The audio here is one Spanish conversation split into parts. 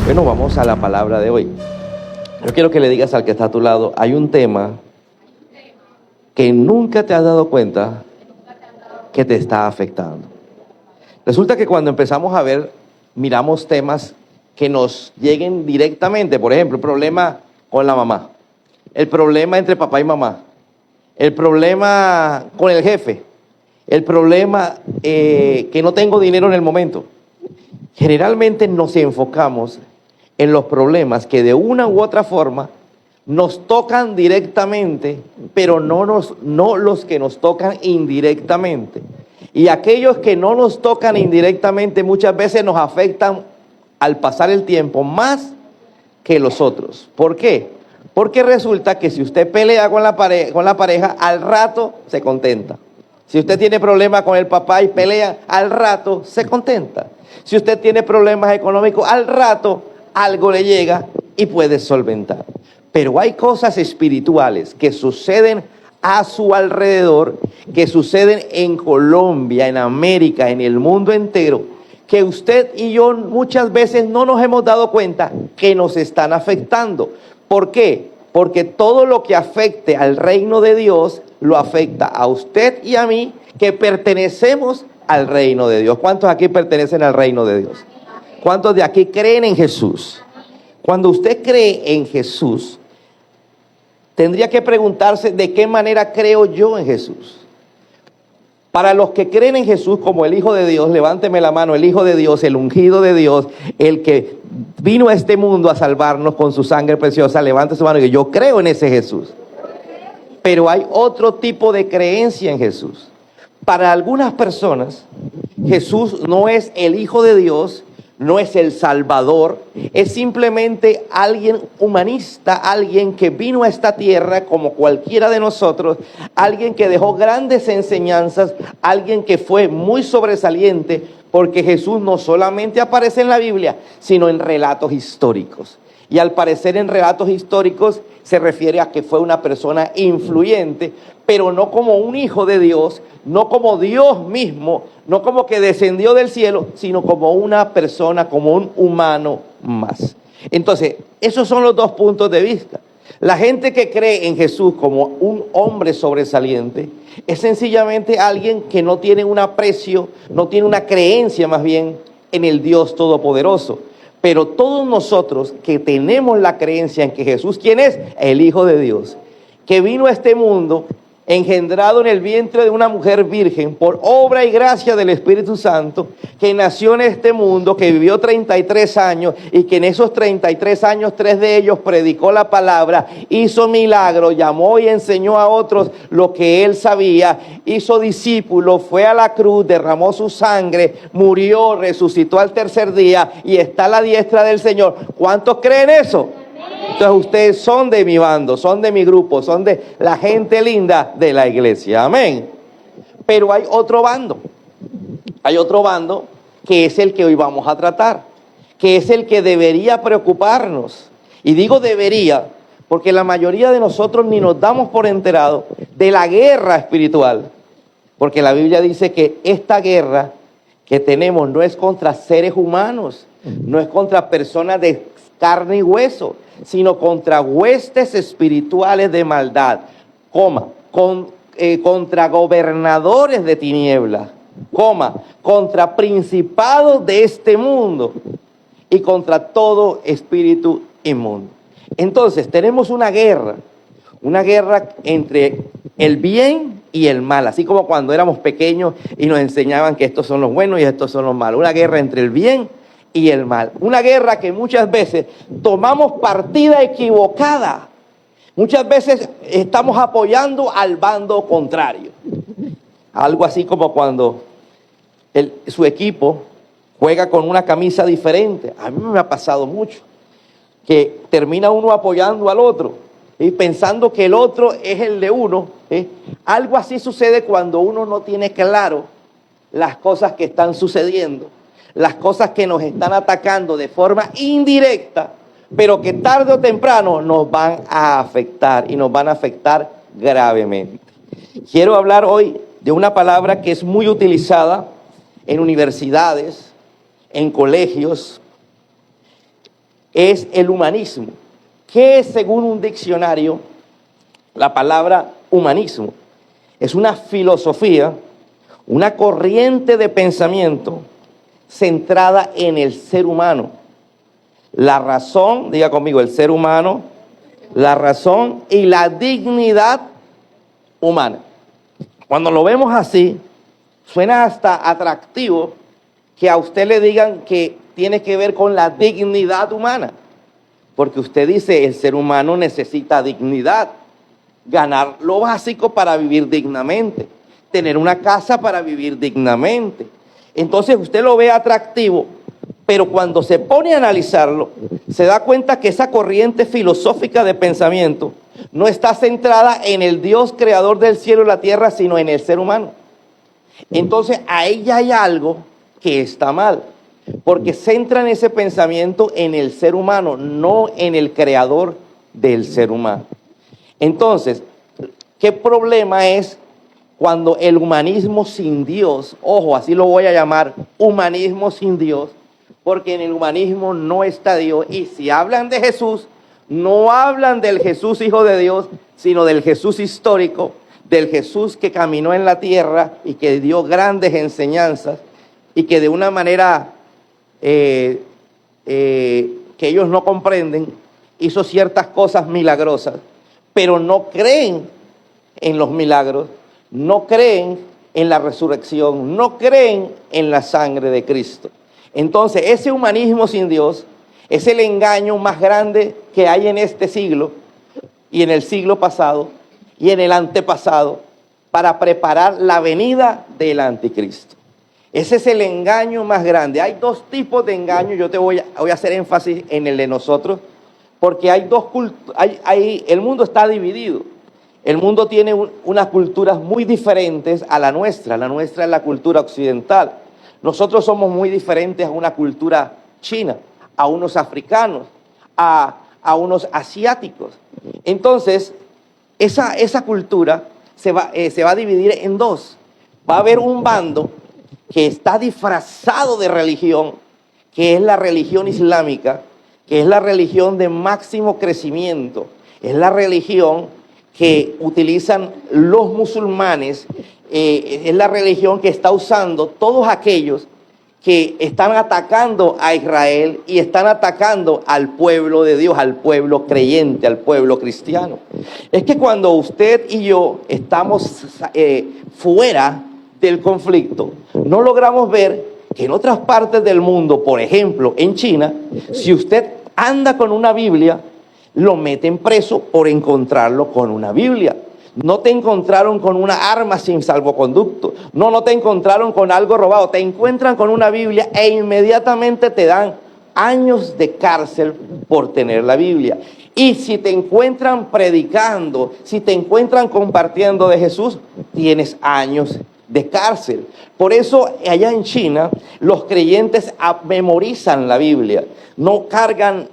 Bueno, vamos a la palabra de hoy. Yo quiero que le digas al que está a tu lado, hay un tema que nunca te has dado cuenta que te está afectando. Resulta que cuando empezamos a ver, miramos temas que nos lleguen directamente. Por ejemplo, el problema con la mamá, el problema entre papá y mamá, el problema con el jefe, el problema que no tengo dinero en el momento. Generalmente nos enfocamos en los problemas que de una u otra forma nos tocan directamente, pero no los que nos tocan indirectamente. Y aquellos que no nos tocan indirectamente muchas veces nos afectan al pasar el tiempo más que los otros. ¿Por qué? Porque resulta que si usted pelea con la pareja, al rato se contenta. Si usted tiene problemas con el papá y pelea, al rato se contenta. Si usted tiene problemas económicos, al rato algo le llega y puede solventar. Pero hay cosas espirituales que suceden a su alrededor, que suceden en Colombia, en América, en el mundo entero, que usted y yo muchas veces no nos hemos dado cuenta que nos están afectando. ¿Por qué? Porque todo lo que afecte al reino de Dios lo afecta a usted y a mí, que pertenecemos al reino de Dios. ¿Cuántos aquí pertenecen al reino de Dios? ¿Cuántos de aquí creen en Jesús? Cuando usted cree en Jesús, tendría que preguntarse de qué manera creo yo en Jesús. Para los que creen en Jesús como el Hijo de Dios, levánteme la mano, el Hijo de Dios, el ungido de Dios, el que vino a este mundo a salvarnos con su sangre preciosa, levante su mano y diga, yo creo en ese Jesús. Pero hay otro tipo de creencia en Jesús. Para algunas personas, Jesús no es el Hijo de Dios, no es el Salvador, es simplemente alguien humanista, alguien que vino a esta tierra como cualquiera de nosotros, alguien que dejó grandes enseñanzas, alguien que fue muy sobresaliente, porque Jesús no solamente aparece en la Biblia, sino en relatos históricos. Y al parecer en relatos históricos se refiere a que fue una persona influyente, pero no como un hijo de Dios, no como Dios mismo, no como que descendió del cielo, sino como una persona, como un humano más. Entonces, esos son los dos puntos de vista. La gente que cree en Jesús como un hombre sobresaliente es sencillamente alguien que no tiene un aprecio, no tiene una creencia más bien en el Dios Todopoderoso. Pero todos nosotros que tenemos la creencia en que Jesús, ¿quién es? El Hijo de Dios, que vino a este mundo engendrado en el vientre de una mujer virgen por obra y gracia del Espíritu Santo, que nació en este mundo, que vivió 33 años y que en esos 33 años, 3 de ellos predicó la palabra, hizo milagros, llamó y enseñó a otros lo que él sabía, hizo discípulos, fue a la cruz, derramó su sangre, murió, resucitó al tercer día y está a la diestra del Señor. ¿Cuántos creen eso? Entonces ustedes son de mi bando, son de mi grupo, son de la gente linda de la iglesia. Amén. Pero hay otro bando que es el que hoy vamos a tratar, que es el que debería preocuparnos. Y digo debería porque la mayoría de nosotros ni nos damos por enterados de la guerra espiritual. Porque la Biblia dice que esta guerra que tenemos no es contra seres humanos, no es contra personas de carne y hueso, sino contra huestes espirituales de maldad, contra gobernadores de tinieblas, contra principados de este mundo y contra todo espíritu inmundo. Entonces tenemos una guerra entre el bien y el mal, así como cuando éramos pequeños y nos enseñaban que estos son los buenos y estos son los malos, una guerra entre el bien y el mal. Una guerra que muchas veces tomamos partida equivocada. Muchas veces estamos apoyando al bando contrario. Algo así como cuando su equipo juega con una camisa diferente. A mí me ha pasado mucho que termina uno apoyando al otro y pensando que el otro es el de uno. Algo así sucede cuando uno no tiene claro las cosas que están sucediendo. Las cosas que nos están atacando de forma indirecta, pero que tarde o temprano nos van a afectar y nos van a afectar gravemente. Quiero hablar hoy de una palabra que es muy utilizada en universidades, en colegios, es el humanismo. ¿Qué es, según un diccionario, la palabra humanismo? Es una filosofía, una corriente de pensamiento centrada en el ser humano. La razón, diga conmigo, el ser humano, la razón y la dignidad humana. Cuando lo vemos así, suena hasta atractivo que a usted le digan que tiene que ver con la dignidad humana. Porque usted dice, el ser humano necesita dignidad, ganar lo básico para vivir dignamente, tener una casa para vivir dignamente. Entonces usted lo ve atractivo, pero cuando se pone a analizarlo, se da cuenta que esa corriente filosófica de pensamiento no está centrada en el Dios creador del cielo y la tierra, sino en el ser humano. Entonces ahí ya hay algo que está mal, porque centran ese pensamiento en el ser humano, no en el creador del ser humano. Entonces, ¿qué problema es cuando el humanismo sin Dios, ojo, así lo voy a llamar, humanismo sin Dios, porque en el humanismo no está Dios, y si hablan de Jesús, no hablan del Jesús Hijo de Dios, sino del Jesús histórico, del Jesús que caminó en la tierra y que dio grandes enseñanzas y que de una manera que ellos no comprenden, hizo ciertas cosas milagrosas, pero no creen en los milagros, no creen en la resurrección, no creen en la sangre de Cristo. Entonces, ese humanismo sin Dios es el engaño más grande que hay en este siglo y en el siglo pasado y en el antepasado para preparar la venida del anticristo. Ese es el engaño más grande. Hay dos tipos de engaño. Yo te voy a hacer énfasis en el de nosotros, porque hay dos el mundo está dividido. El mundo tiene unas culturas muy diferentes a la nuestra. La nuestra es la cultura occidental. Nosotros somos muy diferentes a una cultura china, a unos africanos, a unos asiáticos. Entonces, esa cultura se va a dividir en dos. Va a haber un bando que está disfrazado de religión, que es la religión islámica, que es la religión de máximo crecimiento, es la religión que utilizan los musulmanes, es la religión que está usando todos aquellos que están atacando a Israel y están atacando al pueblo de Dios, al pueblo creyente, al pueblo cristiano. Es que cuando usted y yo estamos fuera del conflicto, no logramos ver que en otras partes del mundo, por ejemplo en China, si usted anda con una Biblia, lo meten preso por encontrarlo con una Biblia. No te encontraron con una arma sin salvoconducto, no te encontraron con algo robado, te encuentran con una Biblia e inmediatamente te dan años de cárcel por tener la Biblia. Y si te encuentran predicando, si te encuentran compartiendo de Jesús, tienes años de cárcel. Por eso allá en China los creyentes memorizan la Biblia, no cargan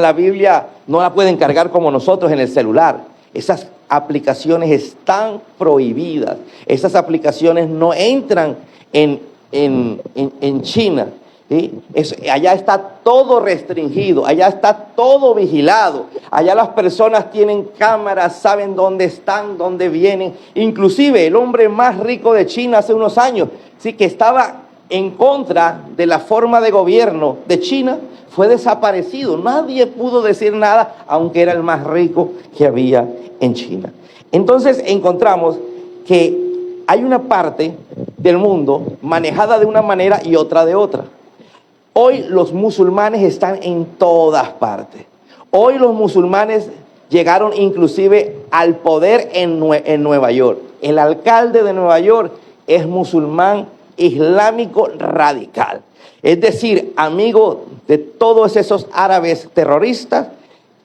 la Biblia, no la pueden cargar como nosotros en el celular. Esas aplicaciones están prohibidas, esas aplicaciones no entran en China. ¿Sí? Allá está todo restringido, allá está todo vigilado, allá las personas tienen cámaras, saben dónde están, dónde vienen. Inclusive el hombre más rico de China hace unos años, sí, que estaba en contra de la forma de gobierno de China, fue desaparecido. Nadie pudo decir nada, aunque era el más rico que había en China. Entonces encontramos que hay una parte del mundo manejada de una manera y otra de otra. Hoy los musulmanes están en todas partes. Hoy los musulmanes llegaron inclusive al poder en Nueva York. El alcalde de Nueva York es musulmán islámico radical. Es decir, amigo de todos esos árabes terroristas.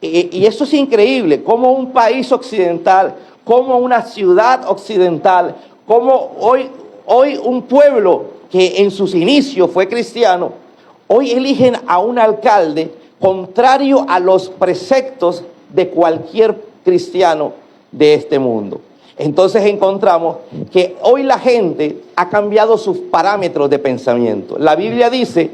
Y eso es increíble, como un país occidental, como una ciudad occidental, como hoy un pueblo que en sus inicios fue cristiano, hoy eligen a un alcalde contrario a los preceptos de cualquier cristiano de este mundo. Entonces encontramos que hoy la gente ha cambiado sus parámetros de pensamiento. La Biblia dice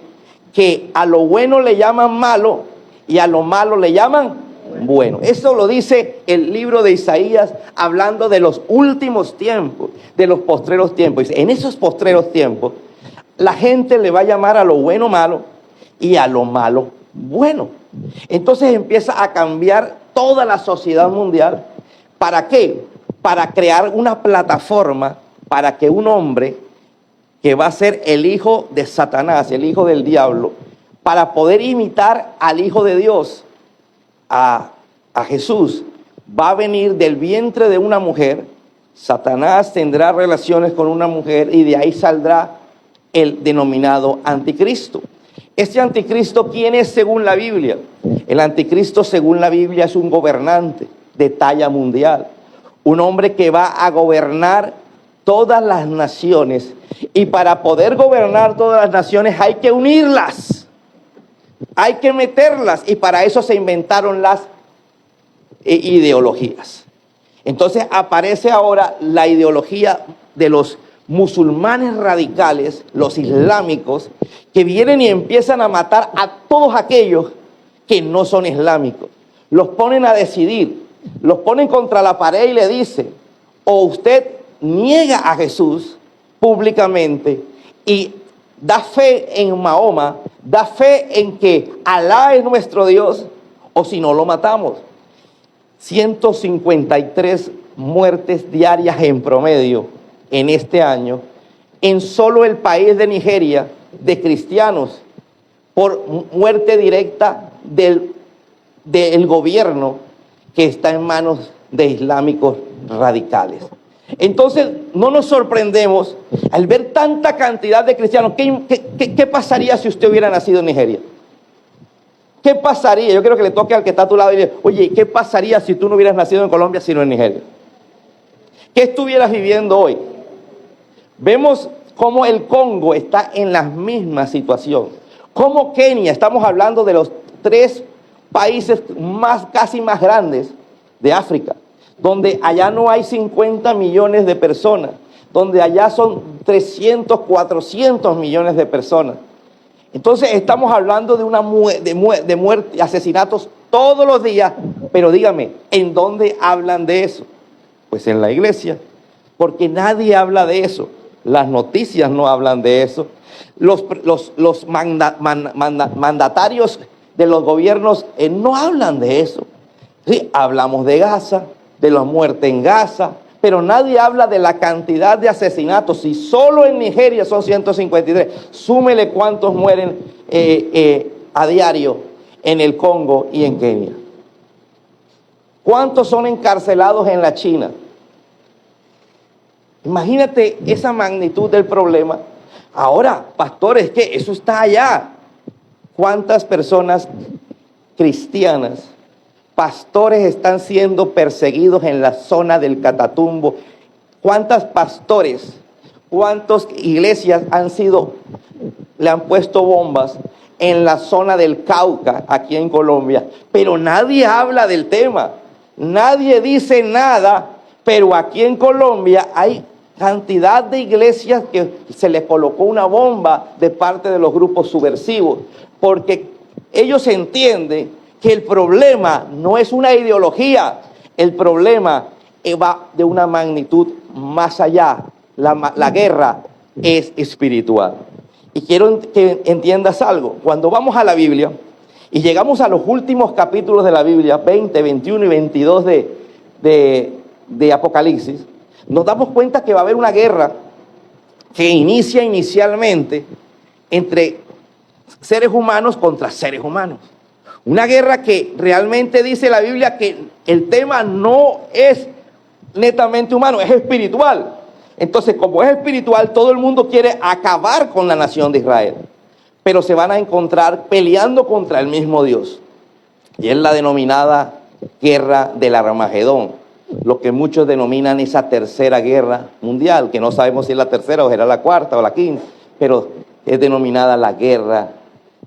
que a lo bueno le llaman malo y a lo malo le llaman bueno. Eso lo dice el libro de Isaías, hablando de los últimos tiempos, de los postreros tiempos. Dice, en esos postreros tiempos, la gente le va a llamar a lo bueno malo y a lo malo bueno. Entonces empieza a cambiar toda la sociedad mundial. ¿Para qué? Para crear una plataforma para que un hombre que va a ser el hijo de Satanás, el hijo del diablo, para poder imitar al Hijo de Dios, a Jesús, va a venir del vientre de una mujer. Satanás tendrá relaciones con una mujer y de ahí saldrá el denominado anticristo. Este anticristo, ¿quién es según la Biblia? El anticristo, según la Biblia, es un gobernante de talla mundial, un hombre que va a gobernar todas las naciones, y para poder gobernar todas las naciones hay que unirlas, hay que meterlas, y para eso se inventaron las ideologías. Entonces aparece ahora la ideología de los musulmanes radicales, los islámicos, que vienen y empiezan a matar a todos aquellos que no son islámicos. Los ponen a decidir, los ponen contra la pared y le dicen, o usted niega a Jesús públicamente y da fe en Mahoma, da fe en que Alá es nuestro Dios, o si no lo matamos. 153 muertes diarias en promedio en este año, en solo el país de Nigeria, de cristianos, por muerte directa del gobierno que está en manos de islámicos radicales. Entonces, no nos sorprendemos al ver tanta cantidad de cristianos. ¿Qué pasaría si usted hubiera nacido en Nigeria? ¿Qué pasaría? Yo quiero que le toque al que está a tu lado y le diga, oye, ¿qué pasaría si tú no hubieras nacido en Colombia sino en Nigeria? ¿Qué estuvieras viviendo hoy? Vemos cómo el Congo está en la misma situación. Como Kenia, estamos hablando de los 3 países casi más grandes de África, donde allá no hay 50 millones de personas, donde allá son 300, 400 millones de personas. Entonces estamos hablando de muerte, asesinatos todos los días, pero dígame, ¿en dónde hablan de eso? Pues en la iglesia, porque nadie habla de eso. Las noticias no hablan de eso. Los mandatarios de los gobiernos no hablan de eso. Sí, hablamos de Gaza, de la muerte en Gaza, pero nadie habla de la cantidad de asesinatos. Si solo en Nigeria son 153, súmele cuántos mueren a diario en el Congo y en Kenia. ¿Cuántos son encarcelados en la China? Imagínate esa magnitud del problema. Ahora, pastores, que eso está allá. ¿Cuántas personas cristianas, pastores, están siendo perseguidos en la zona del Catatumbo? ¿Cuántos pastores, cuántas iglesias le han puesto bombas en la zona del Cauca, aquí en Colombia? Pero nadie habla del tema, nadie dice nada, pero aquí en Colombia hay cantidad de iglesias que se les colocó una bomba de parte de los grupos subversivos, porque ellos entienden que el problema no es una ideología, el problema va de una magnitud más allá. La guerra es espiritual. Y quiero que entiendas algo. Cuando vamos a la Biblia y llegamos a los últimos capítulos de la Biblia, 20, 21 y 22 de Apocalipsis, nos damos cuenta que va a haber una guerra que inicia inicialmente entre seres humanos contra seres humanos. Una guerra que realmente dice la Biblia que el tema no es netamente humano, es espiritual. Entonces, como es espiritual, todo el mundo quiere acabar con la nación de Israel, pero se van a encontrar peleando contra el mismo Dios. Y es la denominada guerra del Armagedón, lo que muchos denominan esa tercera guerra mundial, que no sabemos si es la tercera o será la cuarta o la quinta, pero es denominada la guerra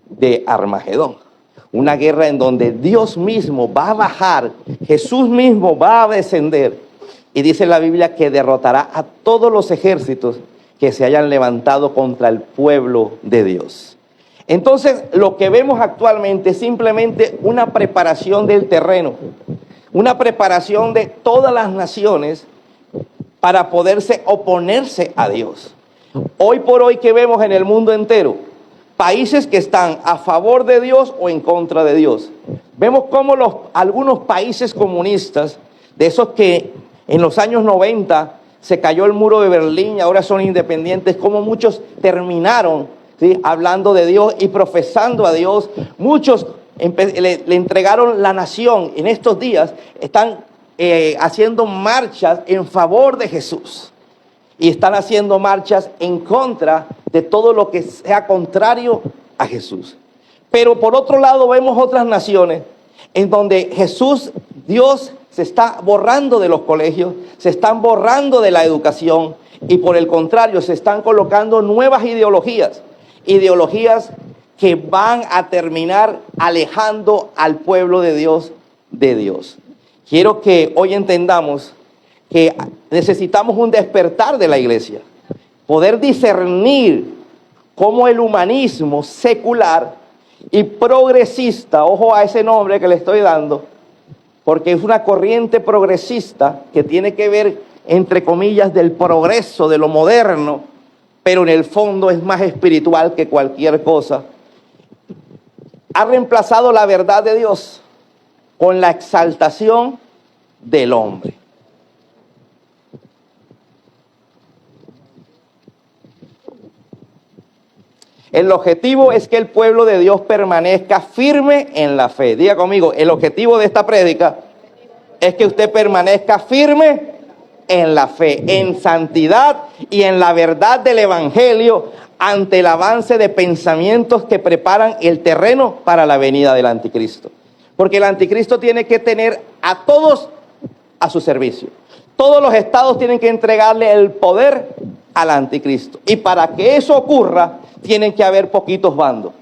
de Armagedón. Una guerra en donde Dios mismo va a bajar, Jesús mismo va a descender, y dice la Biblia que derrotará a todos los ejércitos que se hayan levantado contra el pueblo de Dios. Entonces, lo que vemos actualmente es simplemente una preparación del terreno, una preparación de todas las naciones para poderse oponerse a Dios. Hoy por hoy, ¿qué vemos en el mundo entero? Países que están a favor de Dios o en contra de Dios. Vemos cómo algunos países comunistas, de esos que en los años 90 se cayó el muro de Berlín y ahora son independientes, cómo muchos terminaron, ¿sí?, hablando de Dios y profesando a Dios. Muchos le entregaron la nación. En estos días están haciendo marchas en favor de Jesús. Y están haciendo marchas en contra de todo lo que sea contrario a Jesús. Pero por otro lado vemos otras naciones en donde Jesús, Dios, se está borrando de los colegios, se están borrando de la educación y por el contrario se están colocando nuevas ideologías que van a terminar alejando al pueblo de Dios de Dios. Quiero que hoy entendamos que necesitamos un despertar de la iglesia, poder discernir cómo el humanismo secular y progresista, ojo a ese nombre que le estoy dando, porque es una corriente progresista que tiene que ver, entre comillas, del progreso, de lo moderno, pero en el fondo es más espiritual que cualquier cosa. Ha reemplazado la verdad de Dios con la exaltación del hombre. El objetivo es que el pueblo de Dios permanezca firme en la fe. Diga conmigo, el objetivo de esta prédica es que usted permanezca firme en la fe, en santidad y en la verdad del evangelio ante el avance de pensamientos que preparan el terreno para la venida del anticristo. Porque el anticristo tiene que tener a todos a su servicio. Todos los estados tienen que entregarle el poder al anticristo. Y para que eso ocurra, tienen que haber poquitos bandos.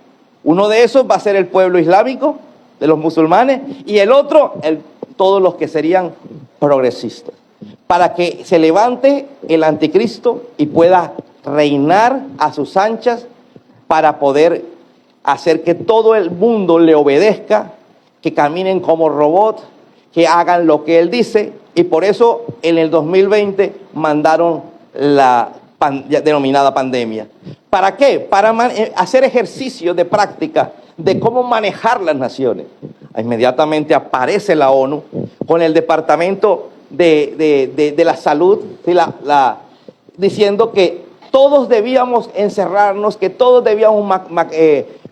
Uno de esos va a ser el pueblo islámico, de los musulmanes, y el otro, todos los que serían progresistas. Para que se levante el anticristo y pueda reinar a sus anchas para poder hacer que todo el mundo le obedezca, que caminen como robots, que hagan lo que él dice. Y por eso en el 2020 mandaron la denominada pandemia. ¿Para qué? Para hacer ejercicios de práctica de cómo manejar las naciones. Inmediatamente aparece la ONU con el Departamento de la Salud, ¿sí?, diciendo que todos debíamos encerrarnos, que todos debíamos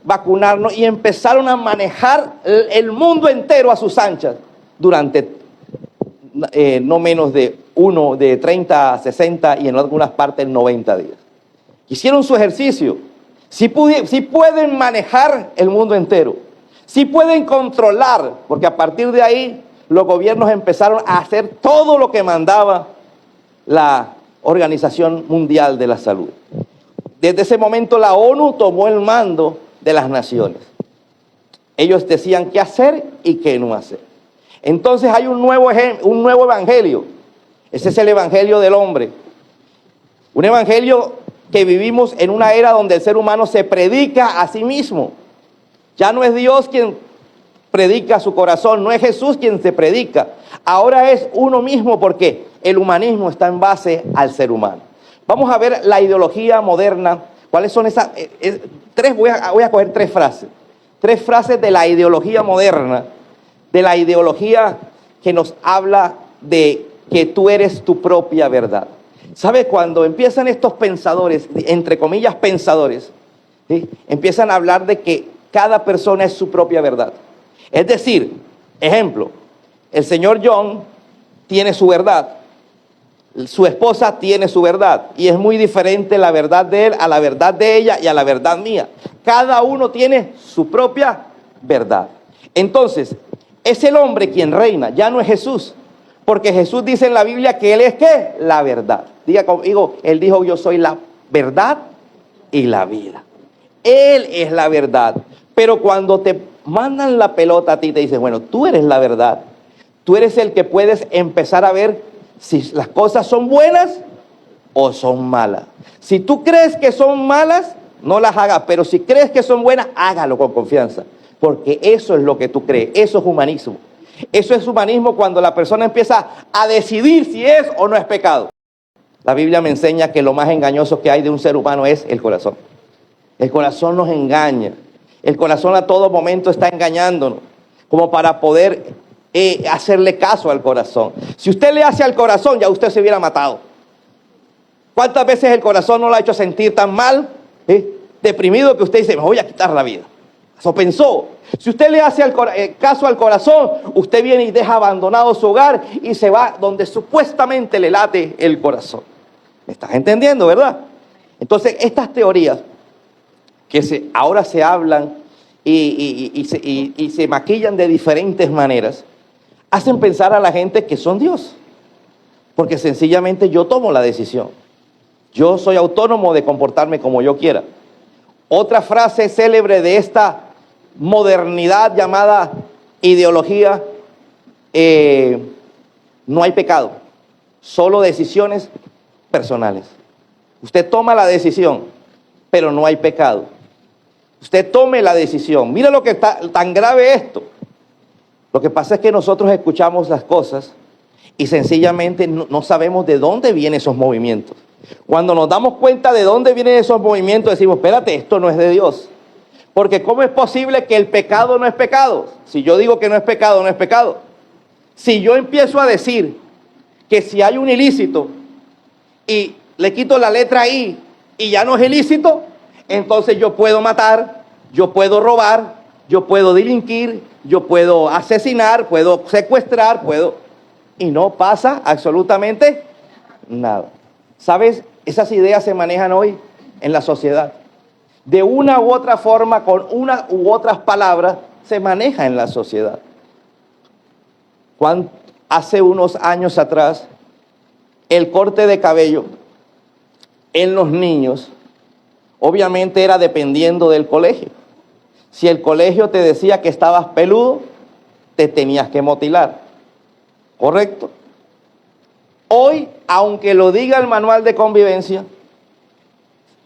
vacunarnos, y empezaron a manejar el mundo entero a sus anchas durante no menos de 30 a 60 y en algunas partes 90 días. Hicieron su ejercicio. Sí pueden manejar el mundo entero. Sí pueden controlar, porque a partir de ahí los gobiernos empezaron a hacer todo lo que mandaba la Organización Mundial de la Salud. Desde ese momento la ONU tomó el mando de las naciones. Ellos decían qué hacer y qué no hacer. Entonces hay un nuevo evangelio. Ese es el evangelio del hombre. Un evangelio que vivimos en una era donde el ser humano se predica a sí mismo. Ya no es Dios quien predica su corazón, no es Jesús quien se predica. Ahora es uno mismo, porque el humanismo está en base al ser humano. Vamos a ver la ideología moderna. ¿Cuáles son esas? Voy a coger tres frases. Tres frases de la ideología moderna, de la ideología que nos habla de que tú eres tu propia verdad. ¿Sabe? Cuando empiezan estos pensadores, entre comillas pensadores, ¿sí?, empiezan a hablar de que cada persona es su propia verdad. Es decir, ejemplo, el señor John tiene su verdad, su esposa tiene su verdad, y es muy diferente la verdad de él a la verdad de ella y a la verdad mía. Cada uno tiene su propia verdad. Entonces, es el hombre quien reina, ya no es Jesús. Porque Jesús dice en la Biblia que Él es, ¿qué? La verdad. Diga conmigo, Él dijo, yo soy la verdad y la vida. Él es la verdad. Pero cuando te mandan la pelota a ti, te dicen, bueno, tú eres la verdad. Tú eres el que puedes empezar a ver si las cosas son buenas o son malas. Si tú crees que son malas, no las hagas, pero si crees que son buenas, hágalo con confianza, porque eso es lo que tú crees, eso es humanismo. Eso es humanismo cuando la persona empieza a decidir si es o no es pecado. La Biblia me enseña que lo más engañoso que hay de un ser humano es el corazón. El corazón nos engaña. El corazón a todo momento está engañándonos, como para poder hacerle caso al corazón. Si usted le hace al corazón, ya usted se hubiera matado. ¿Cuántas veces el corazón no lo ha hecho sentir tan mal, deprimido, que usted dice, me voy a quitar la vida? Eso pensó. Si usted le hace caso al corazón, usted viene y deja abandonado su hogar y se va donde supuestamente le late el corazón. ¿Me estás entendiendo, verdad? Entonces, estas teorías que ahora se hablan y se maquillan de diferentes maneras, hacen pensar a la gente que son Dios. Porque sencillamente yo tomo la decisión. Yo soy autónomo de comportarme como yo quiera. Otra frase célebre de esta modernidad llamada ideología, no hay pecado, solo decisiones personales. Usted toma la decisión, pero no hay pecado. Usted tome la decisión. Mira lo que está tan grave esto. Lo que pasa es que nosotros escuchamos las cosas y sencillamente no sabemos de dónde vienen esos movimientos. Cuando nos damos cuenta de dónde vienen esos movimientos, decimos, espérate, esto no es de Dios. Porque ¿cómo es posible que el pecado no es pecado? Si yo digo que no es pecado, no es pecado. Si yo empiezo a decir que si hay un ilícito y le quito la letra I y ya no es ilícito, entonces yo puedo matar, yo puedo robar, yo puedo delinquir, yo puedo asesinar, puedo secuestrar, y no pasa absolutamente nada. ¿Sabes? Esas ideas se manejan hoy en la sociedad. De una u otra forma, con una u otras palabras, se maneja en la sociedad. Hace unos años atrás, el corte de cabello en los niños, obviamente era dependiendo del colegio. Si el colegio te decía que estabas peludo, te tenías que motilar. ¿Correcto? Hoy, aunque lo diga el manual de convivencia,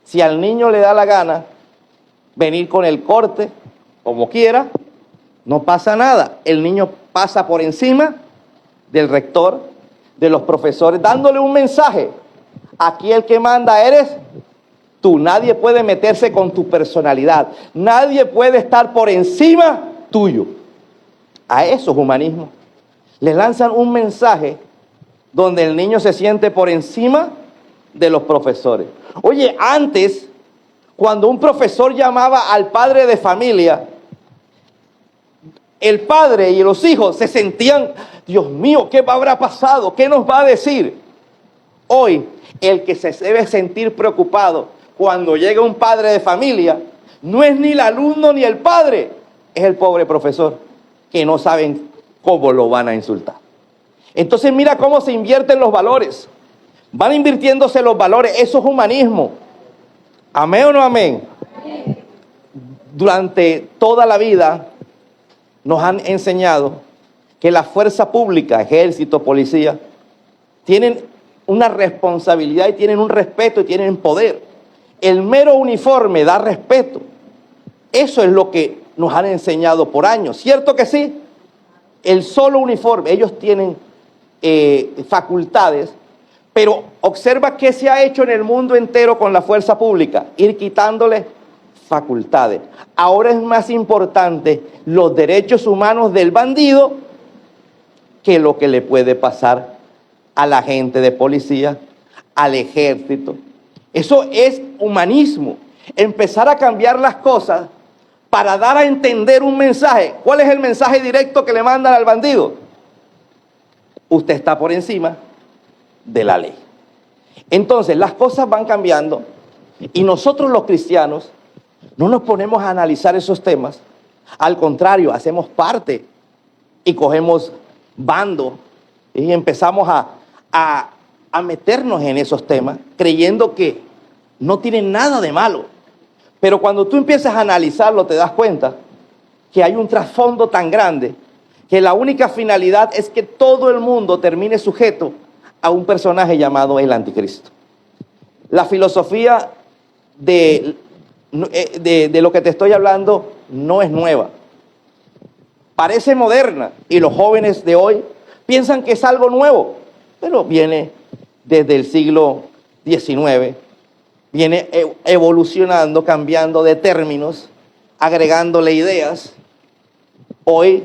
si al niño le da la gana venir con el corte, como quiera, no pasa nada. El niño pasa por encima del rector, de los profesores, dándole un mensaje. Aquí el que manda eres tú. Nadie puede meterse con tu personalidad. Nadie puede estar por encima tuyo. A eso es humanismo. Le lanzan un mensaje donde el niño se siente por encima de los profesores. Oye, antes, cuando un profesor llamaba al padre de familia, el padre y los hijos se sentían, Dios mío, ¿qué habrá pasado? ¿Qué nos va a decir? Hoy, el que se debe sentir preocupado cuando llega un padre de familia, no es ni el alumno ni el padre, es el pobre profesor, que no saben cómo lo van a insultar. Entonces mira cómo se invierten los valores. Van invirtiéndose los valores. Eso es humanismo. ¿Amén o no amén? Amén. Durante toda la vida nos han enseñado que la fuerza pública, ejército, policía, tienen una responsabilidad y tienen un respeto y tienen poder. El mero uniforme da respeto. Eso es lo que nos han enseñado por años. ¿Cierto que sí? El solo uniforme. Ellos tienen facultades, pero observa qué se ha hecho en el mundo entero con la fuerza pública, ir quitándole facultades. Ahora es más importante los derechos humanos del bandido que lo que le puede pasar a la gente de policía, al ejército. Eso es humanismo, empezar a cambiar las cosas para dar a entender un mensaje. ¿Cuál es el mensaje directo que le mandan al bandido? Usted está por encima de la ley. Entonces, las cosas van cambiando y nosotros los cristianos no nos ponemos a analizar esos temas. Al contrario, hacemos parte y cogemos bando y empezamos a meternos en esos temas creyendo que no tienen nada de malo. Pero cuando tú empiezas a analizarlo te das cuenta que hay un trasfondo tan grande que la única finalidad es que todo el mundo termine sujeto a un personaje llamado el anticristo. La filosofía de de lo que te estoy hablando no es nueva. Parece moderna y los jóvenes de hoy piensan que es algo nuevo, pero viene desde el siglo XIX, viene evolucionando, cambiando de términos, agregándole ideas. Hoy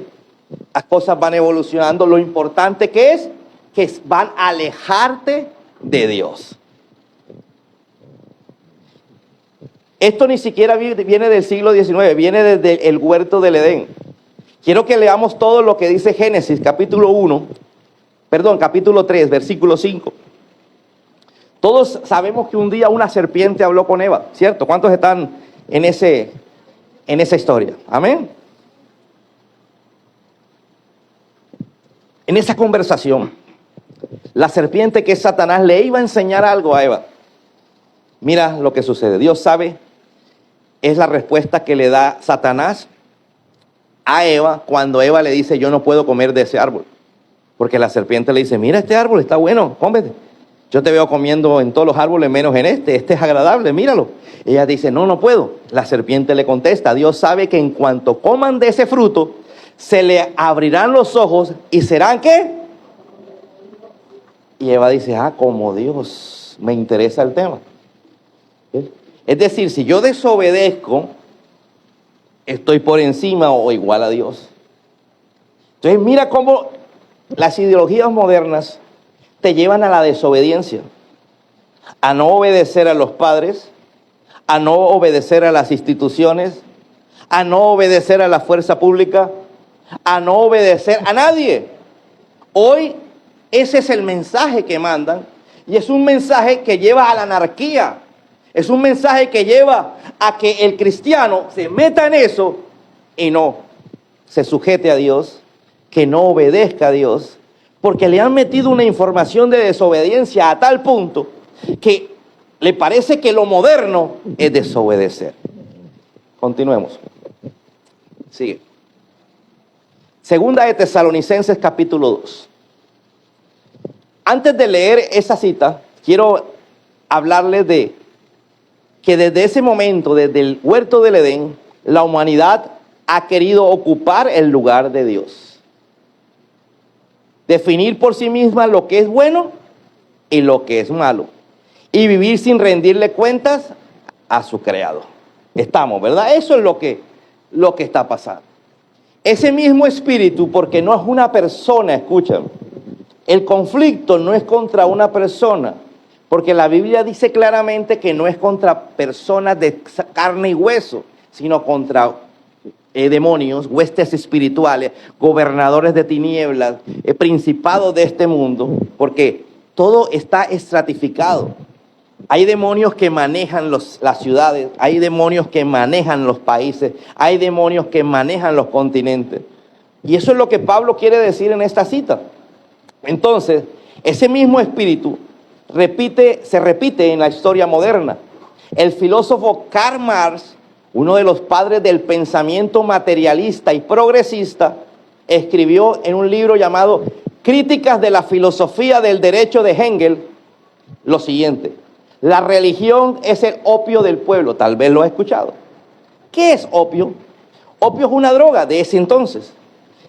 las cosas van evolucionando. Lo importante que es que van a alejarte de Dios. Esto ni siquiera viene del siglo XIX, viene desde el huerto del Edén. Quiero que leamos todo lo que dice Génesis, capítulo 3, versículo 5. Todos sabemos que un día una serpiente habló con Eva, ¿cierto? ¿Cuántos están en esa historia? Amén. En esa conversación, la serpiente, que es Satanás, le iba a enseñar algo a Eva. Mira lo que sucede. Dios sabe, es la respuesta que le da Satanás a Eva cuando Eva le dice: yo no puedo comer de ese árbol. Porque la serpiente le dice: mira, este árbol está bueno, cómete. Yo te veo comiendo en todos los árboles menos en este es agradable, míralo. Ella dice: no puedo. La serpiente le contesta: Dios sabe que en cuanto coman de ese fruto, se le abrirán los ojos y serán ¿qué? Y Eva dice: como Dios, me interesa el tema. Es decir, si yo desobedezco, estoy por encima o igual a Dios. Entonces mira cómo las ideologías modernas te llevan a la desobediencia, a no obedecer a los padres, a no obedecer a las instituciones, a no obedecer a la fuerza pública, a no obedecer a nadie. Hoy ese es el mensaje que mandan, y es un mensaje que lleva a la anarquía. Es un mensaje que lleva a que el cristiano se meta en eso y no se sujete a Dios, que no obedezca a Dios, porque le han metido una información de desobediencia a tal punto que le parece que lo moderno es desobedecer. Continuemos. Sigue. Segunda de Tesalonicenses, capítulo 2. Antes de leer esa cita, quiero hablarles de que desde ese momento, desde el huerto del Edén, la humanidad ha querido ocupar el lugar de Dios. Definir por sí misma lo que es bueno y lo que es malo. Y vivir sin rendirle cuentas a su creador. Estamos, ¿verdad? Eso es lo que está pasando. Ese mismo espíritu, porque no es una persona, escuchen. El conflicto no es contra una persona. Porque la Biblia dice claramente que no es contra personas de carne y hueso, sino contra demonios, huestes espirituales, gobernadores de tinieblas, principados de este mundo, porque todo está estratificado. Hay demonios que manejan las ciudades, hay demonios que manejan los países, hay demonios que manejan los continentes. Y eso es lo que Pablo quiere decir en esta cita. Entonces, ese mismo espíritu se repite en la historia moderna. El filósofo Karl Marx, uno de los padres del pensamiento materialista y progresista, escribió en un libro llamado Críticas de la filosofía del derecho de Hegel lo siguiente: la religión es el opio del pueblo. Tal vez lo has escuchado. ¿Qué es opio? Opio es una droga de ese entonces.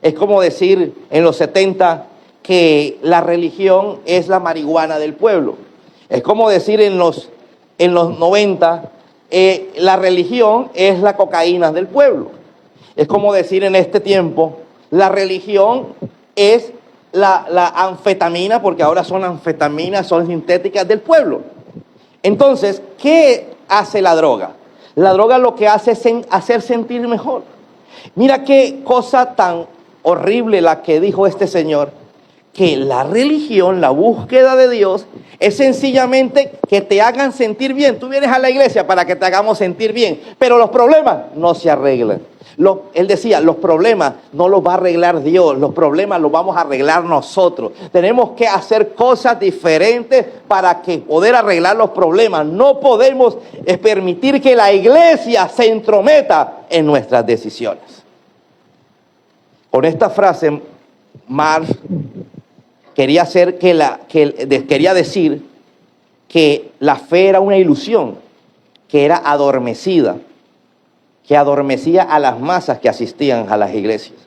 Es como decir en los 70 que la religión es la marihuana del pueblo. Es como decir en los 90 la religión es la cocaína del pueblo. Es como decir en este tiempo la religión es la anfetamina, porque ahora son anfetaminas, son sintéticas del pueblo. Entonces, ¿qué hace la droga? La droga lo que hace es hacer sentir mejor. Mira qué cosa tan horrible la que dijo este señor, que la religión, la búsqueda de Dios, es sencillamente que te hagan sentir bien. Tú vienes a la iglesia para que te hagamos sentir bien, pero los problemas no se arreglan. Él decía, los problemas no los va a arreglar Dios, los problemas los vamos a arreglar nosotros. Tenemos que hacer cosas diferentes para poder arreglar los problemas. No podemos permitir que la iglesia se entrometa en nuestras decisiones. Con esta frase, Marx quería decir que la fe era una ilusión, que era adormecida, que adormecía a las masas que asistían a las iglesias.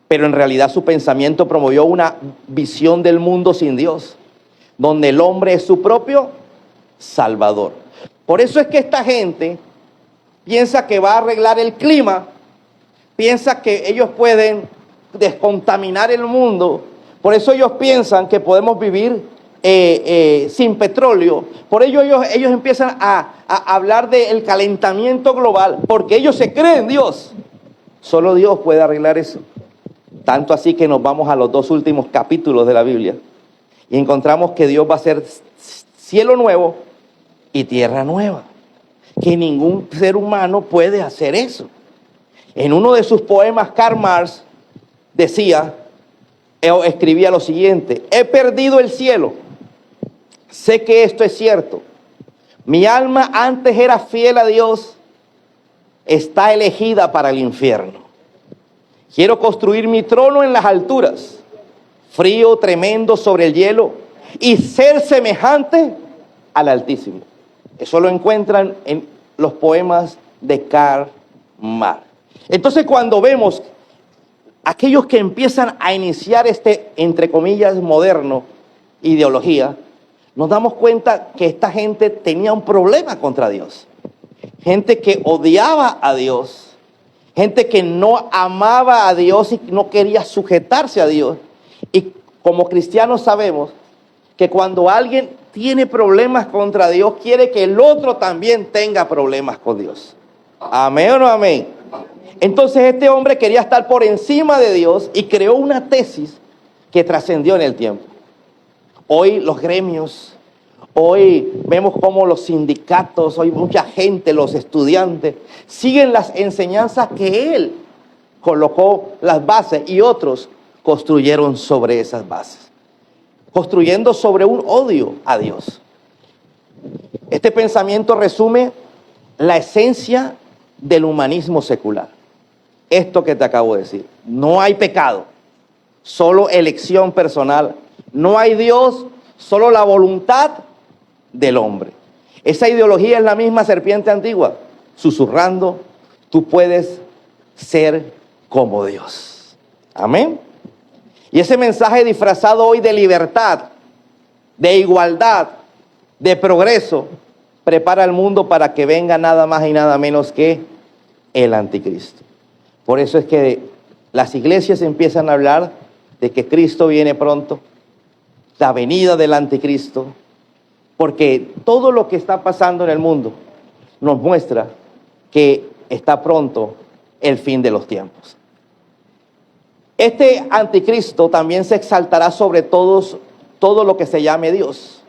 Pero en realidad su pensamiento promovió una visión del mundo sin Dios, donde el hombre es su propio salvador. Por eso es que esta gente piensa que va a arreglar el clima, piensa que ellos pueden descontaminar el mundo. Por eso ellos piensan que podemos vivir sin petróleo. Por ello ellos empiezan a hablar del calentamiento global, porque ellos se creen Dios. Solo Dios puede arreglar eso. Tanto así que nos vamos a los 2 últimos capítulos de la Biblia y encontramos que Dios va a hacer cielo nuevo y tierra nueva. Que ningún ser humano puede hacer eso. En uno de sus poemas, Karl Marx escribía lo siguiente: he perdido el cielo, sé que esto es cierto. Mi alma antes era fiel a Dios, está elegida para el infierno. Quiero construir mi trono en las alturas, frío tremendo sobre el hielo, y ser semejante al Altísimo. Eso lo encuentran en los poemas de Karl Marx. Entonces, cuando vemos aquellos que empiezan a iniciar entre comillas, moderno, ideología, nos damos cuenta que esta gente tenía un problema contra Dios. Gente que odiaba a Dios, gente que no amaba a Dios y no quería sujetarse a Dios. Y como cristianos sabemos que cuando alguien tiene problemas contra Dios, quiere que el otro también tenga problemas con Dios. ¿Amén o no amén? Entonces este hombre quería estar por encima de Dios y creó una tesis que trascendió en el tiempo. Hoy los gremios, hoy vemos cómo los sindicatos, hoy mucha gente, los estudiantes, siguen las enseñanzas que él colocó las bases y otros construyeron sobre esas bases, construyendo sobre un odio a Dios. Este pensamiento resume la esencia del humanismo secular. Esto que te acabo de decir: no hay pecado, solo elección personal. No hay Dios, solo la voluntad del hombre. Esa ideología es la misma serpiente antigua, susurrando: tú puedes ser como Dios. Amén. Y ese mensaje disfrazado hoy de libertad, de igualdad, de progreso, prepara al mundo para que venga nada más y nada menos que el anticristo. Por eso es que las iglesias empiezan a hablar de que Cristo viene pronto, la venida del anticristo, porque todo lo que está pasando en el mundo nos muestra que está pronto el fin de los tiempos. Este anticristo también se exaltará sobre todo lo que se llame Dios.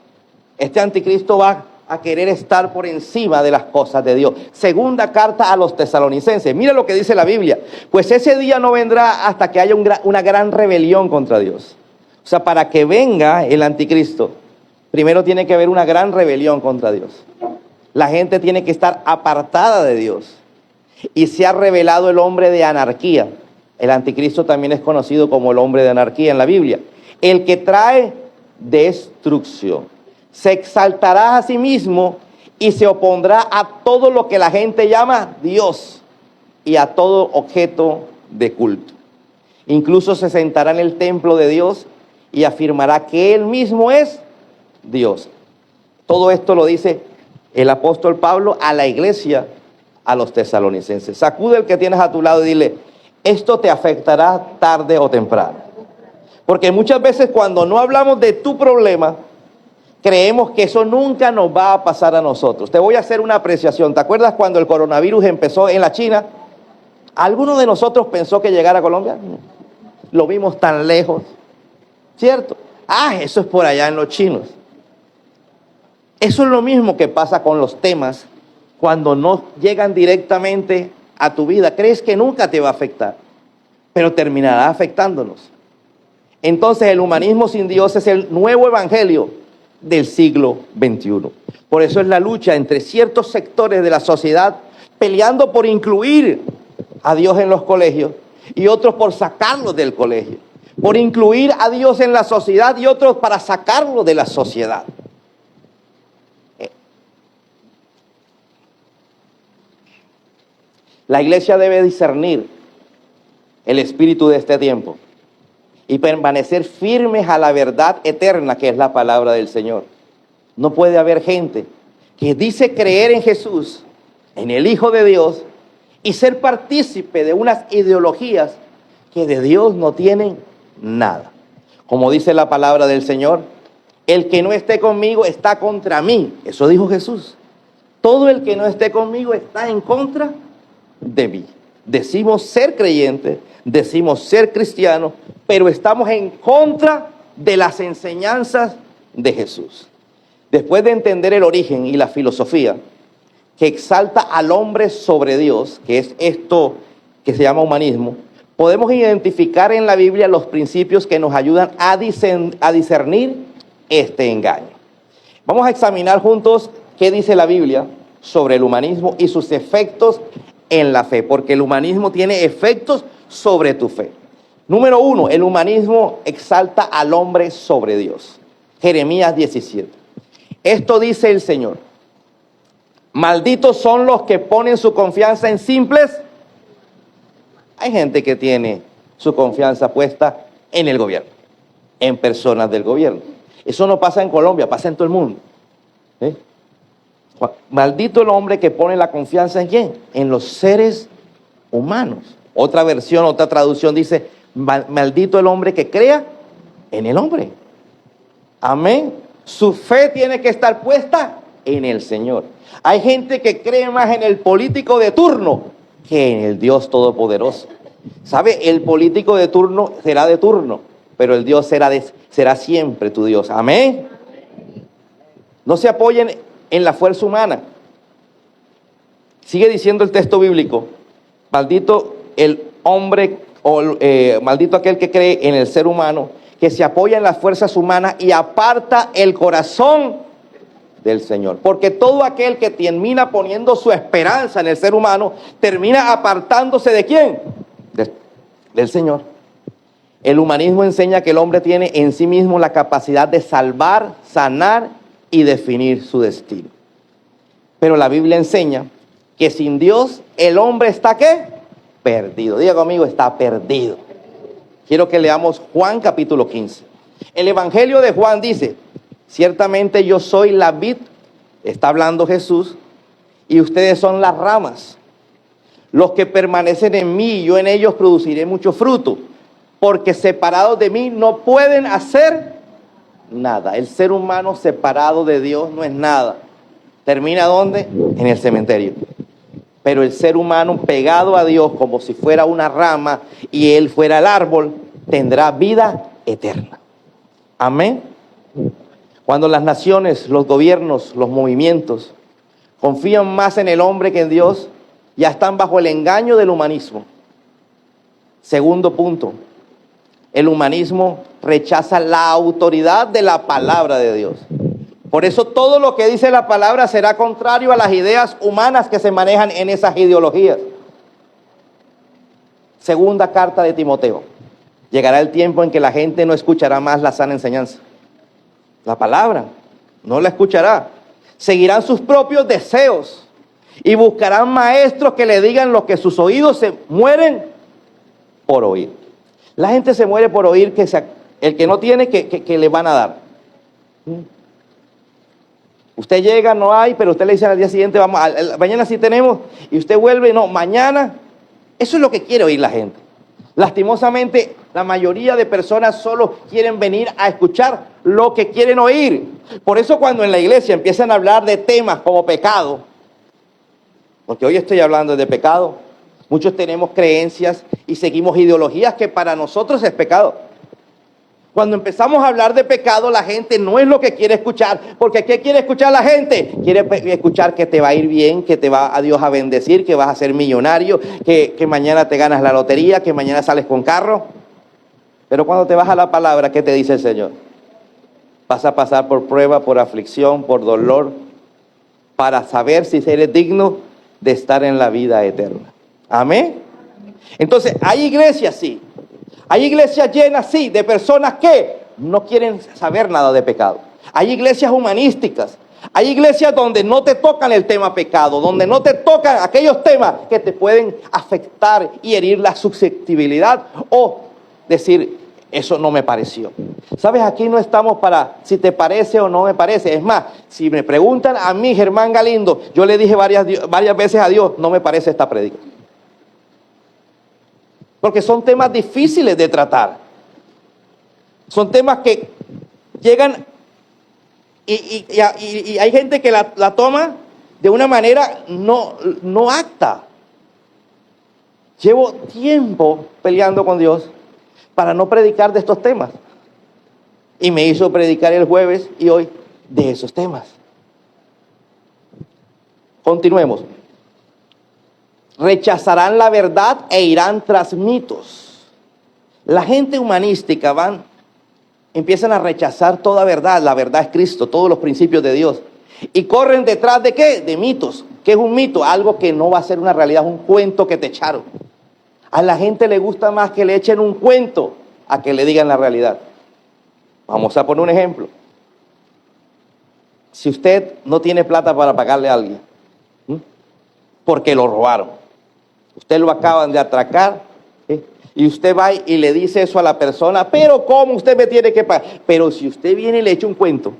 Este anticristo va a querer estar por encima de las cosas de Dios. Segunda carta a los tesalonicenses. Mira lo que dice la Biblia: pues ese día no vendrá hasta que haya una gran rebelión contra Dios. O sea, para que venga el anticristo, primero tiene que haber una gran rebelión contra Dios. La gente tiene que estar apartada de Dios. Y se ha revelado el hombre de anarquía. El anticristo también es conocido como el hombre de anarquía en la Biblia. El que trae destrucción. Se exaltará a sí mismo y se opondrá a todo lo que la gente llama Dios y a todo objeto de culto. Incluso se sentará en el templo de Dios y afirmará que Él mismo es Dios. Todo esto lo dice el apóstol Pablo a la iglesia, a los tesalonicenses. Sacude el que tienes a tu lado y dile: esto te afectará tarde o temprano. Porque muchas veces cuando no hablamos de tu problema, creemos que eso nunca nos va a pasar a nosotros. Te voy a hacer una apreciación. ¿Te acuerdas cuando el coronavirus empezó en la China? ¿Alguno de nosotros pensó que llegara a Colombia? Lo vimos tan lejos, ¿cierto? Eso es por allá en los chinos. Eso es lo mismo que pasa con los temas cuando no llegan directamente a tu vida. Crees que nunca te va a afectar, pero terminará afectándonos. Entonces el humanismo sin Dios es el nuevo evangelio del siglo XXI. Por eso es la lucha entre ciertos sectores de la sociedad peleando por incluir a Dios en los colegios y otros por sacarlos del colegio, por incluir a Dios en la sociedad y otros para sacarlo de la sociedad. La iglesia debe discernir el espíritu de este tiempo y permanecer firmes a la verdad eterna que es la palabra del Señor. No puede haber gente que dice creer en Jesús, en el Hijo de Dios, y ser partícipe de unas ideologías que de Dios no tienen nada. Como dice la palabra del Señor, el que no esté conmigo está contra mí. Eso dijo Jesús. Todo el que no esté conmigo está en contra de mí. Decimos ser creyentes, decimos ser cristianos, pero estamos en contra de las enseñanzas de Jesús. Después de entender el origen y la filosofía que exalta al hombre sobre Dios, que es esto que se llama humanismo, podemos identificar en la Biblia los principios que nos ayudan a discernir este engaño. Vamos a examinar juntos qué dice la Biblia sobre el humanismo y sus efectos en la fe, porque el humanismo tiene efectos sobre tu fe. Número 1, el humanismo exalta al hombre sobre Dios. Jeremías 17. Esto dice el Señor: malditos son los que ponen su confianza en simples. Hay gente que tiene su confianza puesta en el gobierno, en personas del gobierno. Eso no pasa en Colombia, pasa en todo el mundo. Maldito el hombre que pone la confianza en ¿quién? En los seres humanos. Otra versión, otra traducción dice: maldito el hombre que crea en el hombre. Amén. Su fe tiene que estar puesta en el Señor. Hay gente que cree más en el político de turno que en el Dios Todopoderoso. ¿Sabe? El político de turno será de turno, pero el Dios será siempre tu Dios. Amén. No se apoyen en la fuerza humana. Sigue diciendo el texto bíblico: maldito el hombre, maldito aquel que cree en el ser humano, que se apoya en las fuerzas humanas y aparta el corazón del Señor. Porque todo aquel que termina poniendo su esperanza en el ser humano, termina apartándose ¿de quién? Del Señor. El humanismo enseña que el hombre tiene en sí mismo la capacidad de salvar, sanar y definir su destino. Pero la Biblia enseña que sin Dios el hombre está ¿qué? Perdido. Diga conmigo, está perdido. Quiero que leamos Juan capítulo 15. El Evangelio de Juan dice: ciertamente yo soy la vid, está hablando Jesús, y ustedes son las ramas. Los que permanecen en mí y yo en ellos produciré mucho fruto, porque separados de mí no pueden hacer nada. El ser humano separado de Dios no es nada. ¿Termina dónde? En el cementerio. Pero el ser humano pegado a Dios como si fuera una rama y él fuera el árbol, tendrá vida eterna. Amén. Cuando las naciones, los gobiernos, los movimientos confían más en el hombre que en Dios, ya están bajo el engaño del humanismo. Segundo punto, el humanismo rechaza la autoridad de la palabra de Dios. Por eso todo lo que dice la palabra será contrario a las ideas humanas que se manejan en esas ideologías. Segunda carta de Timoteo. Llegará el tiempo en que la gente no escuchará más la sana enseñanza. La palabra no la escuchará. Seguirán sus propios deseos y buscarán maestros que le digan lo que sus oídos se mueren por oír. La gente se muere por oír que el que no tiene, que le van a dar. Usted llega, no hay, pero usted le dice al día siguiente, vamos, mañana sí tenemos, y usted vuelve, no, mañana. Eso es lo que quiere oír la gente. Lastimosamente, la mayoría de personas solo quieren venir a escuchar lo que quieren oír. Por eso cuando en la iglesia empiezan a hablar de temas como pecado, porque hoy estoy hablando de pecado, muchos tenemos creencias y seguimos ideologías que para nosotros es pecado. Cuando empezamos a hablar de pecado, la gente no es lo que quiere escuchar. Porque ¿qué quiere escuchar la gente? Quiere escuchar que te va a ir bien, que te va a Dios a bendecir, que vas a ser millonario, que mañana te ganas la lotería, que mañana sales con carro. Pero cuando te vas a la palabra, ¿qué te dice el Señor? Vas a pasar por prueba, por aflicción, por dolor, para saber si eres digno de estar en la vida eterna. Amén. Entonces, hay iglesias, sí. Hay iglesias llenas, sí, de personas que no quieren saber nada de pecado. Hay iglesias humanísticas. Hay iglesias donde no te tocan el tema pecado, donde no te tocan aquellos temas que te pueden afectar y herir la susceptibilidad o decir, eso no me pareció. ¿Sabes? Aquí no estamos para si te parece o no me parece. Es más, si me preguntan a mí, Germán Galindo, yo le dije varias veces a Dios, no me parece esta prédica. Porque son temas difíciles de tratar. Son temas que llegan y hay gente que la toma de una manera no apta. Llevo tiempo peleando con Dios para no predicar de estos temas. Y me hizo predicar el jueves y hoy de esos temas. Continuemos. Rechazarán la verdad e irán tras mitos. La gente humanística empiezan a rechazar toda verdad. La verdad es Cristo, todos los principios de Dios. Y corren detrás de ¿qué? De mitos. ¿Qué es un mito? Algo que no va a ser una realidad, un cuento que te echaron. A la gente le gusta más que le echen un cuento a que le digan la realidad. Vamos a poner un ejemplo. Si usted no tiene plata para pagarle a alguien, porque lo robaron, usted lo acaban de atracar, y usted va y le dice eso a la persona, pero ¿cómo usted me tiene que pagar? Pero si usted viene y le echa un cuento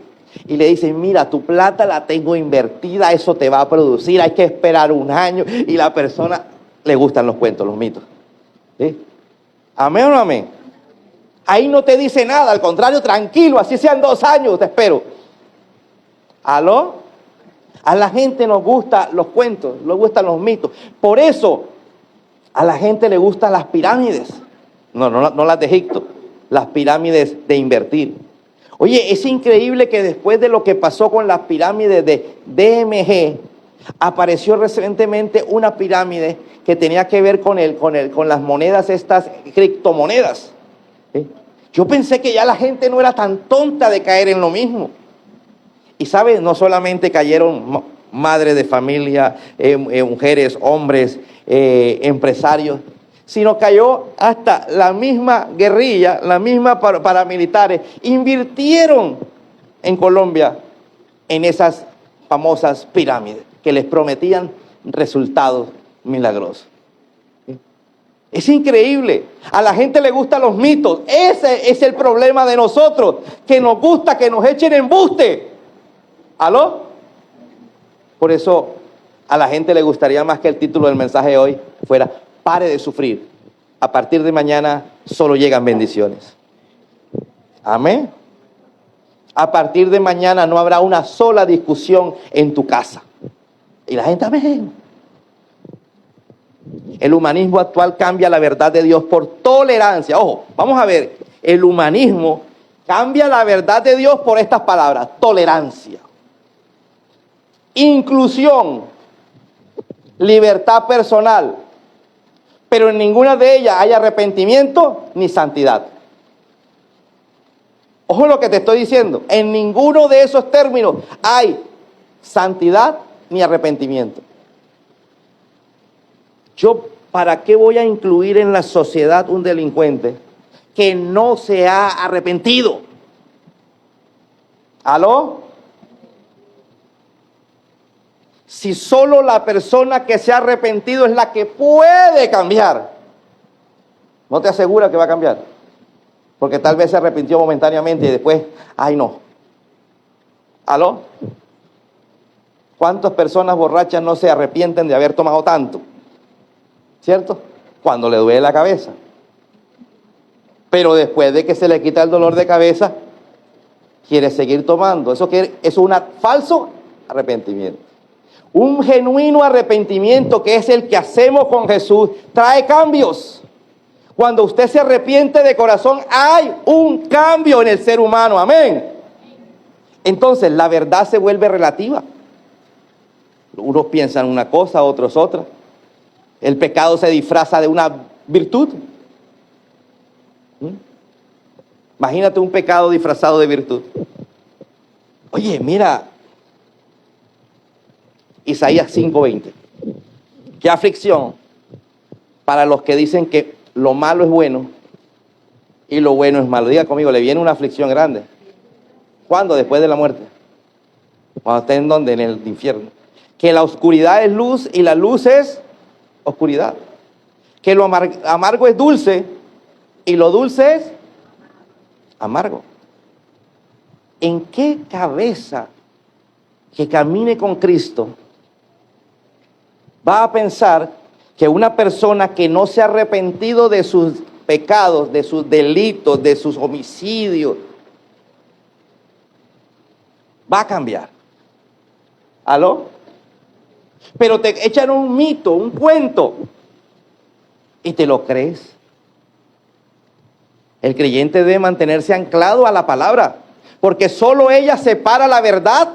y le dice, mira, tu plata la tengo invertida, eso te va a producir, hay que esperar un año, y la persona le gustan los cuentos, los mitos. ¿Sí? ¿Amén o no amén? Ahí no te dice nada, al contrario, tranquilo, así sean 2 años, te espero. ¿Aló? A la gente nos gustan los cuentos, nos gustan los mitos. Por eso, a la gente le gustan las pirámides. No las de Egipto, las pirámides de invertir. Oye, es increíble que después de lo que pasó con las pirámides de DMG, apareció recientemente una pirámide que tenía que ver con las monedas, estas criptomonedas. Yo pensé que ya la gente no era tan tonta de caer en lo mismo. Y sabes, no solamente cayeron madres de familia, mujeres, hombres, empresarios, sino cayó hasta la misma guerrilla, la misma paramilitares, invirtieron en Colombia en esas famosas pirámides que les prometían resultados milagrosos. Es increíble. A la gente le gustan los mitos. Ese es el problema de nosotros, que nos gusta que nos echen embuste. ¿Aló? Por eso a la gente le gustaría más que el título del mensaje de hoy fuera: pare de sufrir. A partir de mañana solo llegan bendiciones. Amén. A partir de mañana no habrá una sola discusión en tu casa. Y la gente, amén. El humanismo actual cambia la verdad de Dios por tolerancia. Ojo, vamos a ver. El humanismo cambia la verdad de Dios por estas palabras: tolerancia, inclusión, libertad personal. Pero en ninguna de ellas hay arrepentimiento ni santidad. Ojo lo que te estoy diciendo. En ninguno de esos términos hay santidad ni arrepentimiento. Yo, ¿para qué voy a incluir en la sociedad un delincuente que no se ha arrepentido? ¿Aló? Si solo la persona que se ha arrepentido es la que puede cambiar, no te asegura que va a cambiar. Porque tal vez se arrepintió momentáneamente y después, ay no. ¿Aló? ¿Cuántas personas borrachas no se arrepienten de haber tomado tanto? ¿Cierto? Cuando le duele la cabeza. Pero después de que se le quita el dolor de cabeza, quiere seguir tomando. Eso es un falso arrepentimiento. Un genuino arrepentimiento, que es el que hacemos con Jesús, trae cambios. Cuando usted se arrepiente de corazón, hay un cambio en el ser humano. Amén. Entonces, la verdad se vuelve relativa. Unos piensan una cosa, otros otra. El pecado se disfraza de una virtud. Imagínate un pecado disfrazado de virtud. Oye, mira, Isaías 5:20. Qué aflicción para los que dicen que lo malo es bueno y lo bueno es malo. Diga conmigo, le viene una aflicción grande. ¿Cuándo? Después de la muerte. Cuando estén donde, en el infierno. Que la oscuridad es luz y la luz es oscuridad. Que lo amargo es dulce y lo dulce es amargo. ¿En qué cabeza que camine con Cristo va a pensar que una persona que no se ha arrepentido de sus pecados, de sus delitos, de sus homicidios, va a cambiar? ¿Aló? Pero te echan un mito, un cuento, y te lo crees. El creyente debe mantenerse anclado a la palabra, porque solo ella separa la verdad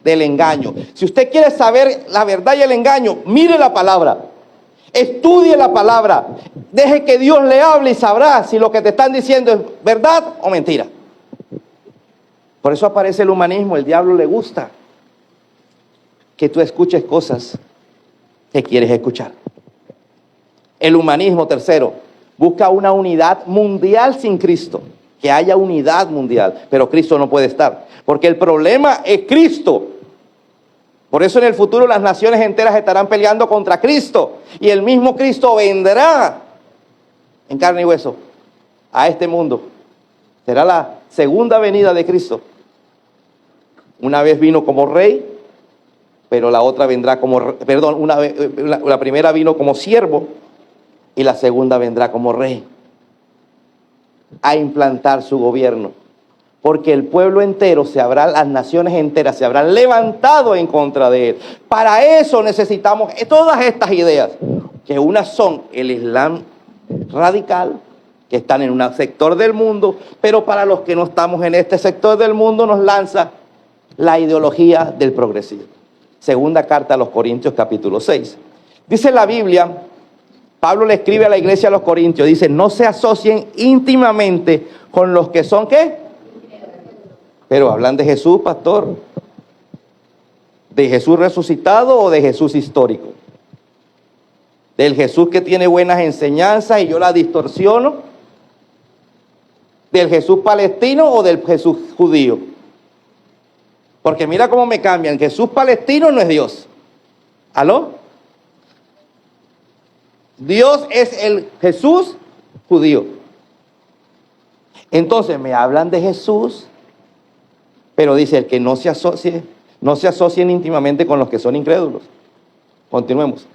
del engaño. Si usted quiere saber la verdad y el engaño, mire la palabra, estudie la palabra, deje que Dios le hable y sabrá si lo que te están diciendo es verdad o mentira. Por eso aparece el humanismo. El diablo le gusta que tú escuches cosas que quieres escuchar. El humanismo, tercero, busca una unidad mundial sin Cristo. Que haya unidad mundial, pero Cristo no puede estar, porque el problema es Cristo. Por eso en el futuro las naciones enteras estarán peleando contra Cristo, y el mismo Cristo vendrá en carne y hueso a este mundo. Será la segunda venida de Cristo. Una vez vino como rey, pero la otra vendrá como, la primera vino como siervo y la segunda vendrá como rey a implantar su gobierno, porque el pueblo entero las naciones enteras se habrán levantado en contra de él. Para eso necesitamos todas estas ideas, que unas son el Islam radical, que están en un sector del mundo, pero para los que no estamos en este sector del mundo nos lanza la ideología del progresismo. Segunda carta a los Corintios, capítulo 6. Dice la Biblia, Pablo le escribe a la iglesia de los Corintios, dice: no se asocien íntimamente con los que son, ¿qué? Pero hablan de Jesús, pastor. ¿De Jesús resucitado o de Jesús histórico? ¿Del Jesús que tiene buenas enseñanzas y yo las distorsiono? ¿Del Jesús palestino o del Jesús judío? Porque mira cómo me cambian. Jesús palestino no es Dios. ¿Aló? Dios es el Jesús judío. Entonces me hablan de Jesús, pero dice el que no se asocien íntimamente con los que son incrédulos. Continuemos.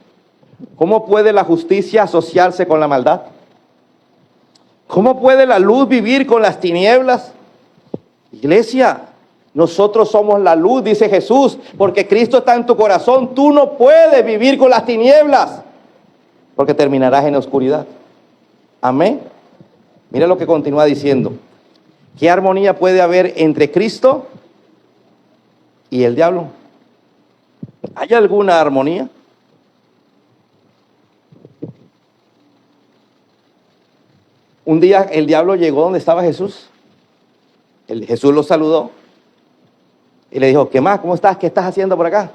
¿Cómo puede la justicia asociarse con la maldad? ¿Cómo puede la luz vivir con las tinieblas? Iglesia, nosotros somos la luz, dice Jesús, porque Cristo está en tu corazón. Tú no puedes vivir con las tinieblas, porque terminarás en la oscuridad. Amén. Mira lo que continúa diciendo. ¿Qué armonía puede haber entre Cristo y el diablo? ¿Hay alguna armonía? Un día el diablo llegó donde estaba Jesús. Jesús lo saludó y le dijo: ¿qué más? ¿Cómo estás? ¿Qué estás haciendo por acá?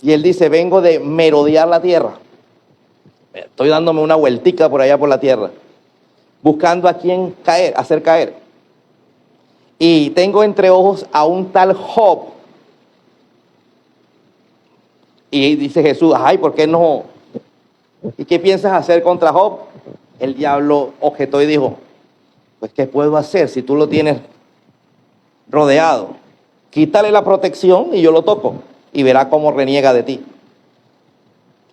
Y él dice: vengo de merodear la tierra. Estoy dándome una vueltica por allá por la tierra, buscando a quién hacer caer. Y tengo entre ojos a un tal Job. Y dice Jesús: ay, ¿por qué no? ¿Y qué piensas hacer contra Job? El diablo objetó y dijo: pues, ¿qué puedo hacer si tú lo tienes rodeado? Quítale la protección y yo lo toco, y verá cómo reniega de ti.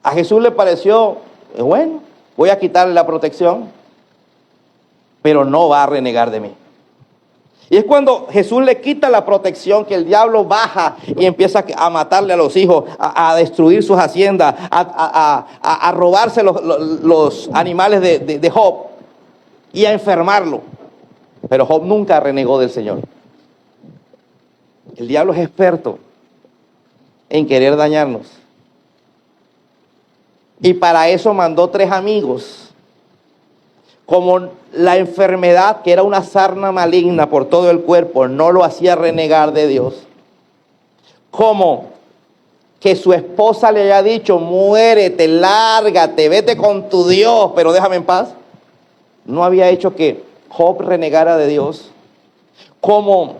A Jesús le pareció: bueno, voy a quitarle la protección, pero no va a renegar de mí. Y es cuando Jesús le quita la protección que el diablo baja y empieza a matarle a los hijos, a destruir sus haciendas, a robarse los animales de Job y a enfermarlo. Pero Job nunca renegó del Señor. El diablo es experto en querer dañarnos. Y para eso mandó 3 amigos. Como la enfermedad, que era una sarna maligna por todo el cuerpo, no lo hacía renegar de Dios. Como que su esposa le haya dicho: muérete, lárgate, vete con tu Dios, pero déjame en paz. No había hecho que Job renegara de Dios. Como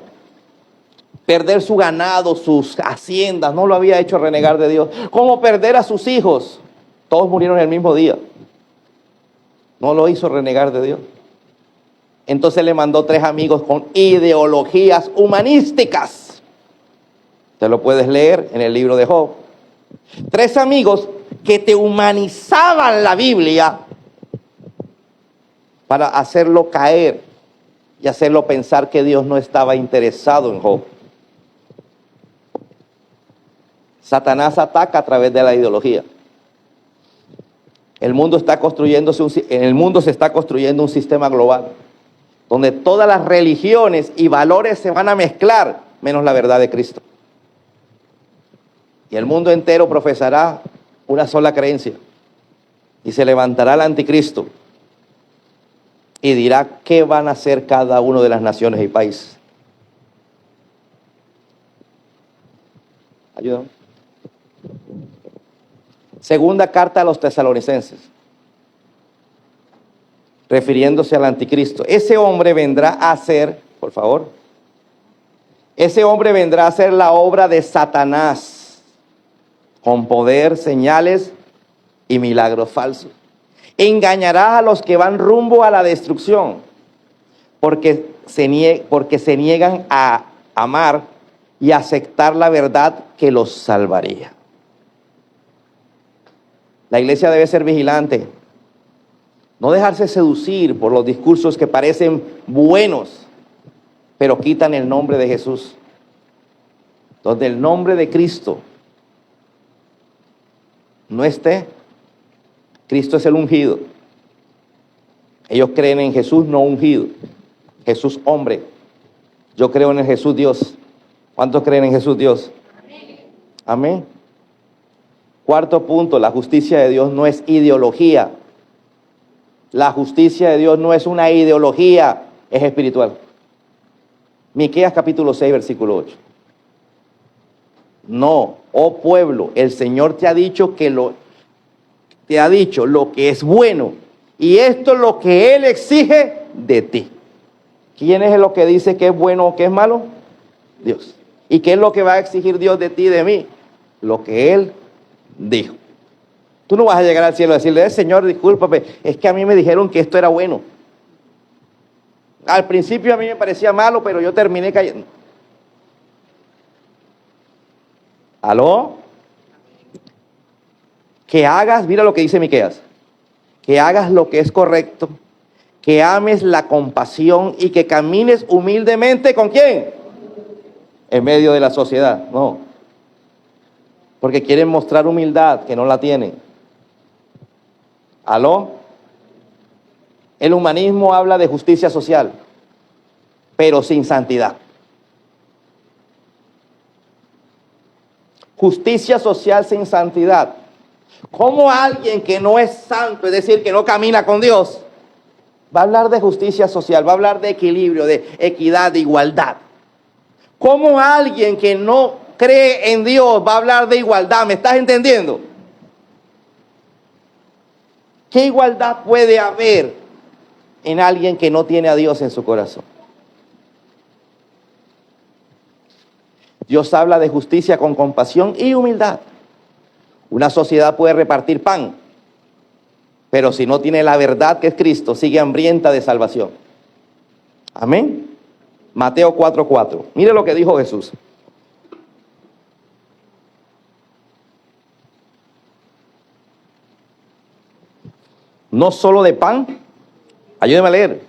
perder su ganado, sus haciendas, no lo había hecho renegar de Dios. Cómo perder a sus hijos, todos murieron el mismo día, no lo hizo renegar de Dios. Entonces le mandó 3 amigos con ideologías humanísticas. Te lo puedes leer en el libro de Job. 3 amigos que te humanizaban la Biblia para hacerlo caer y hacerlo pensar que Dios no estaba interesado en Job. Satanás ataca a través de la ideología. En el mundo se está construyendo un sistema global donde todas las religiones y valores se van a mezclar, menos la verdad de Cristo. Y el mundo entero profesará una sola creencia. Y se levantará el anticristo y dirá qué van a hacer cada una de las naciones y países. Ayúdame. Segunda carta a los tesalonicenses, refiriéndose al anticristo. Ese hombre vendrá a hacer, por favor, ese hombre vendrá a hacer la obra de Satanás, con poder, señales y milagros falsos. Engañará a los que van rumbo a la destrucción, porque se niegan a amar y aceptar la verdad que los salvaría. La iglesia debe ser vigilante, no dejarse seducir por los discursos que parecen buenos, pero quitan el nombre de Jesús. Donde el nombre de Cristo no esté, Cristo es el ungido. Ellos creen en Jesús no ungido, Jesús hombre. Yo creo en el Jesús Dios. ¿Cuántos creen en Jesús Dios? Amén. Cuarto punto, la justicia de Dios no es ideología. La justicia de Dios no es una ideología, es espiritual. Miqueas capítulo 6, versículo 8. No, oh pueblo, el Señor te ha dicho lo que es bueno, y esto es lo que Él exige de ti. ¿Quién es lo que dice que es bueno o que es malo? Dios. ¿Y qué es lo que va a exigir Dios de ti y de mí? Lo que Él dijo. Tú no vas a llegar al cielo a decirle, Señor, discúlpame, es que a mí me dijeron que esto era bueno. Al principio a mí me parecía malo, pero yo terminé cayendo. ¿Aló? Que hagas, mira lo que dice Miqueas, que hagas lo que es correcto, que ames la compasión y que camines humildemente, ¿con quién? En medio de la sociedad, no. Porque quieren mostrar humildad que no la tienen. ¿Aló? El humanismo habla de justicia social, pero sin santidad. Justicia social sin santidad. ¿Cómo alguien que no es santo, es decir, que no camina con Dios, va a hablar de justicia social, va a hablar de equilibrio, de equidad, de igualdad? ¿Cómo alguien que no cree en Dios va a hablar de igualdad? ¿Me estás entendiendo? ¿Qué igualdad puede haber en alguien que no tiene a Dios en su corazón? Dios habla de justicia con compasión y humildad. Una sociedad puede repartir pan, pero si no tiene la verdad que es Cristo, sigue hambrienta de salvación. Amén. Mateo 4:4. Mire lo que dijo Jesús. No solo de pan, ayúdeme a leer,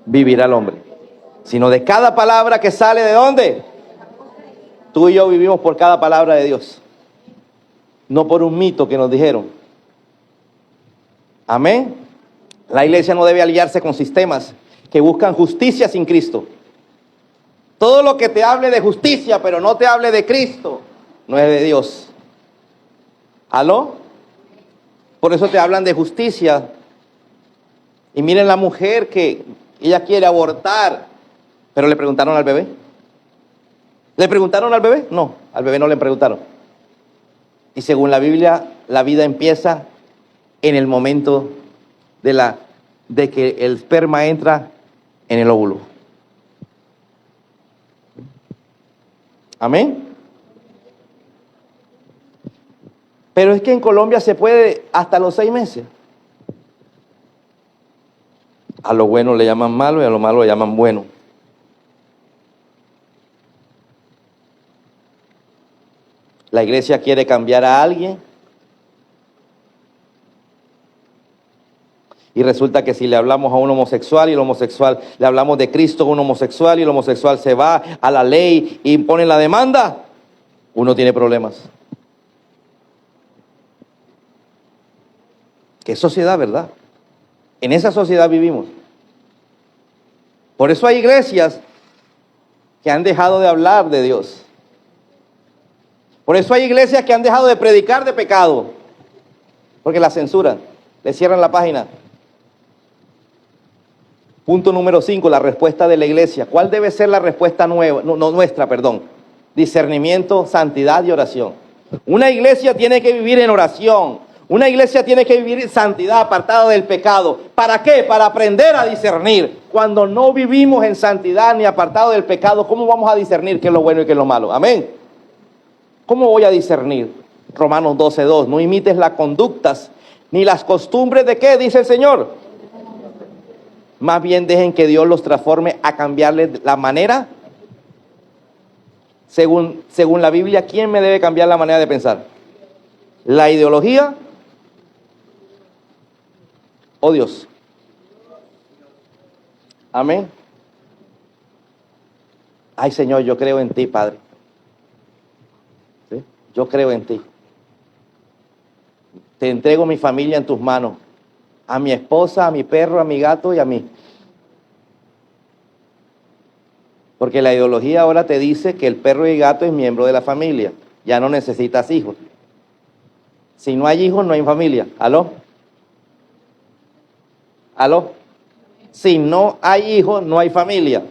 vivirá el hombre, sino de cada palabra que sale ¿de dónde? Tú y yo vivimos por cada palabra de Dios, no por un mito que nos dijeron. Amén. La iglesia no debe aliarse con sistemas que buscan justicia sin Cristo. Todo lo que te hable de justicia, pero no te hable de Cristo, no es de Dios. ¿Aló? Por eso te hablan de justicia. Y miren la mujer que ella quiere abortar, pero le preguntaron al bebé. ¿Le preguntaron al bebé? No, al bebé no le preguntaron. Y según la Biblia, la vida empieza en el momento de que el esperma entra en el óvulo. Amén. Pero es que en Colombia se puede hasta los 6 meses. A lo bueno le llaman malo y a lo malo le llaman bueno. La iglesia quiere cambiar a alguien y resulta que si le hablamos a un homosexual y el homosexual, le hablamos de Cristo a un homosexual y el homosexual se va a la ley y impone la demanda, uno tiene problemas. ¿Qué sociedad, verdad? En esa sociedad vivimos. Por eso hay iglesias que han dejado de hablar de Dios. Por eso hay iglesias que han dejado de predicar de pecado, porque la censuran, le cierran la página. Punto número 5, la respuesta de la iglesia. ¿Cuál debe ser la respuesta nuestra? Discernimiento, santidad y oración. Una iglesia tiene que vivir en oración. Una iglesia tiene que vivir en santidad, apartada del pecado. ¿Para qué? Para aprender a discernir. Cuando no vivimos en santidad ni apartado del pecado, ¿cómo vamos a discernir qué es lo bueno y qué es lo malo? Amén. ¿Cómo voy a discernir? Romanos 12:2. No imites las conductas ni las costumbres de ¿qué? Dice el Señor. Más bien dejen que Dios los transforme a cambiarles la manera. Según la Biblia, ¿quién me debe cambiar la manera de pensar? ¿La ideología o Dios? Amén. Ay, Señor, yo creo en ti, Padre. ¿Sí? Yo creo en ti. Te entrego mi familia en tus manos. A mi esposa, a mi perro, a mi gato y a mí. Porque la ideología ahora te dice que el perro y el gato es miembro de la familia. Ya no necesitas hijos. Si no hay hijos, no hay familia. ¿Aló? ¿Aló? Si no hay hijos, no hay familia.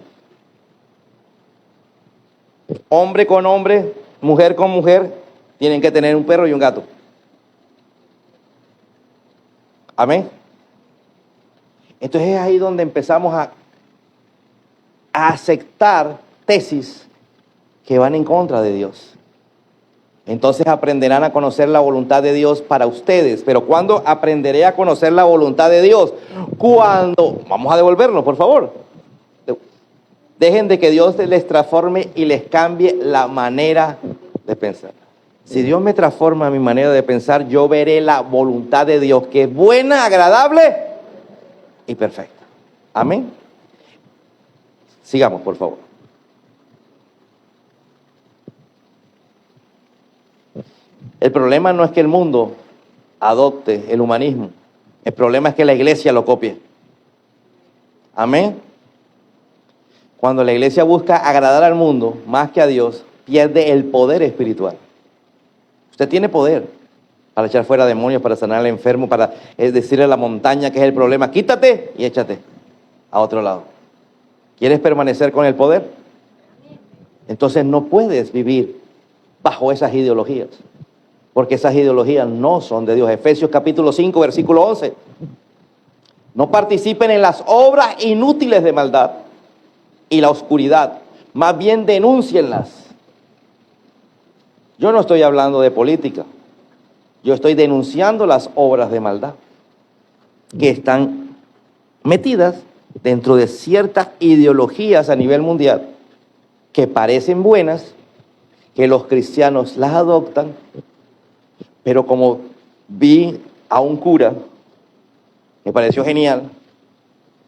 Hombre con hombre, mujer con mujer, tienen que tener un perro y un gato. Amén. Entonces es ahí donde empezamos a aceptar tesis que van en contra de Dios. Entonces aprenderán a conocer la voluntad de Dios para ustedes. Pero ¿cuándo aprenderé a conocer la voluntad de Dios? Cuando, vamos a devolverlo, por favor. Dejen de que Dios les transforme y les cambie la manera de pensar. Si Dios me transforma mi manera de pensar, yo veré la voluntad de Dios, que es buena, agradable y perfecta. Amén. Sigamos, por favor. El problema no es que el mundo adopte el humanismo. El problema es que la iglesia lo copie. Amén. Cuando la iglesia busca agradar al mundo más que a Dios, pierde el poder espiritual. Usted tiene poder para echar fuera demonios, para sanar al enfermo, para decirle a la montaña que es el problema, quítate y échate a otro lado. ¿Quieres permanecer con el poder? Entonces no puedes vivir bajo esas ideologías, porque esas ideologías no son de Dios. Efesios capítulo 5, versículo 11. No participen en las obras inútiles de maldad y la oscuridad, más bien denúncienlas. Yo no estoy hablando de política, yo estoy denunciando las obras de maldad que están metidas dentro de ciertas ideologías a nivel mundial que parecen buenas, que los cristianos las adoptan, pero como vi a un cura, me pareció genial,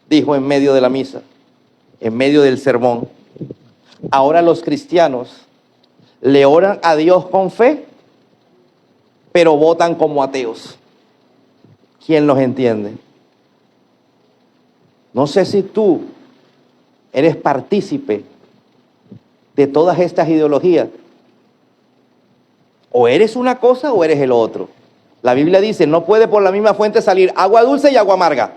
dijo en medio de la misa, en medio del sermón, ahora los cristianos le oran a Dios con fe, pero votan como ateos. ¿Quién los entiende? No sé si tú eres partícipe de todas estas ideologías. O eres una cosa o eres el otro. La Biblia dice, no puede por la misma fuente salir agua dulce y agua amarga.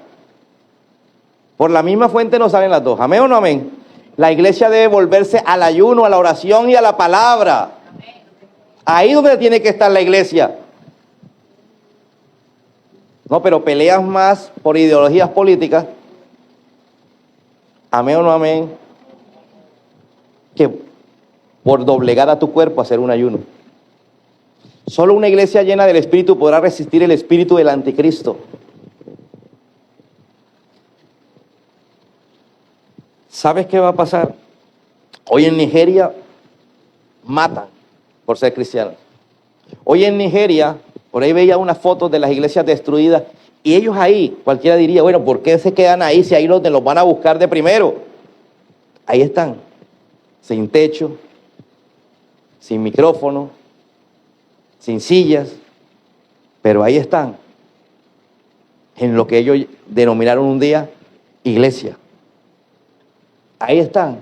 Por la misma fuente no salen las dos. ¿Amén o no amén? La iglesia debe volverse al ayuno, a la oración y a la palabra. Ahí donde tiene que estar la iglesia. No, pero peleas más por ideologías políticas. ¿Amén o no amén? por doblegar a tu cuerpo a hacer un ayuno. Solo una iglesia llena del Espíritu podrá resistir el espíritu del anticristo. ¿Sabes qué va a pasar? Hoy en Nigeria matan por ser cristianos. Hoy en Nigeria, por ahí veía unas fotos de las iglesias destruidas y ellos ahí, cualquiera diría, bueno, ¿por qué se quedan ahí si ahí los van a buscar de primero? Ahí están, sin techo, sin micrófono, sin sillas, pero ahí están, en lo que ellos denominaron un día iglesia. Ahí están,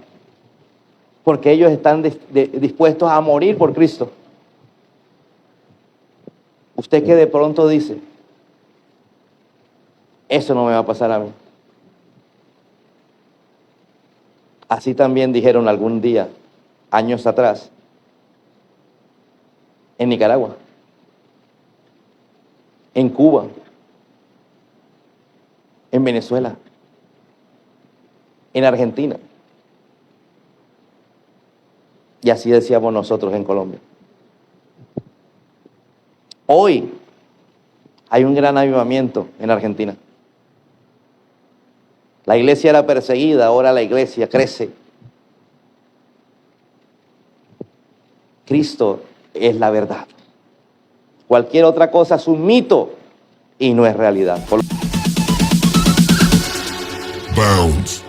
porque ellos están dispuestos a morir por Cristo. Usted que de pronto dice, eso no me va a pasar a mí. Así también dijeron algún día, años atrás, en Nicaragua, en Cuba, en Venezuela, en Argentina. Y así decíamos nosotros en Colombia. Hoy hay un gran avivamiento en Argentina. La iglesia era perseguida, ahora la iglesia crece. Cristo es la verdad. Cualquier otra cosa es un mito y no es realidad. Bounce.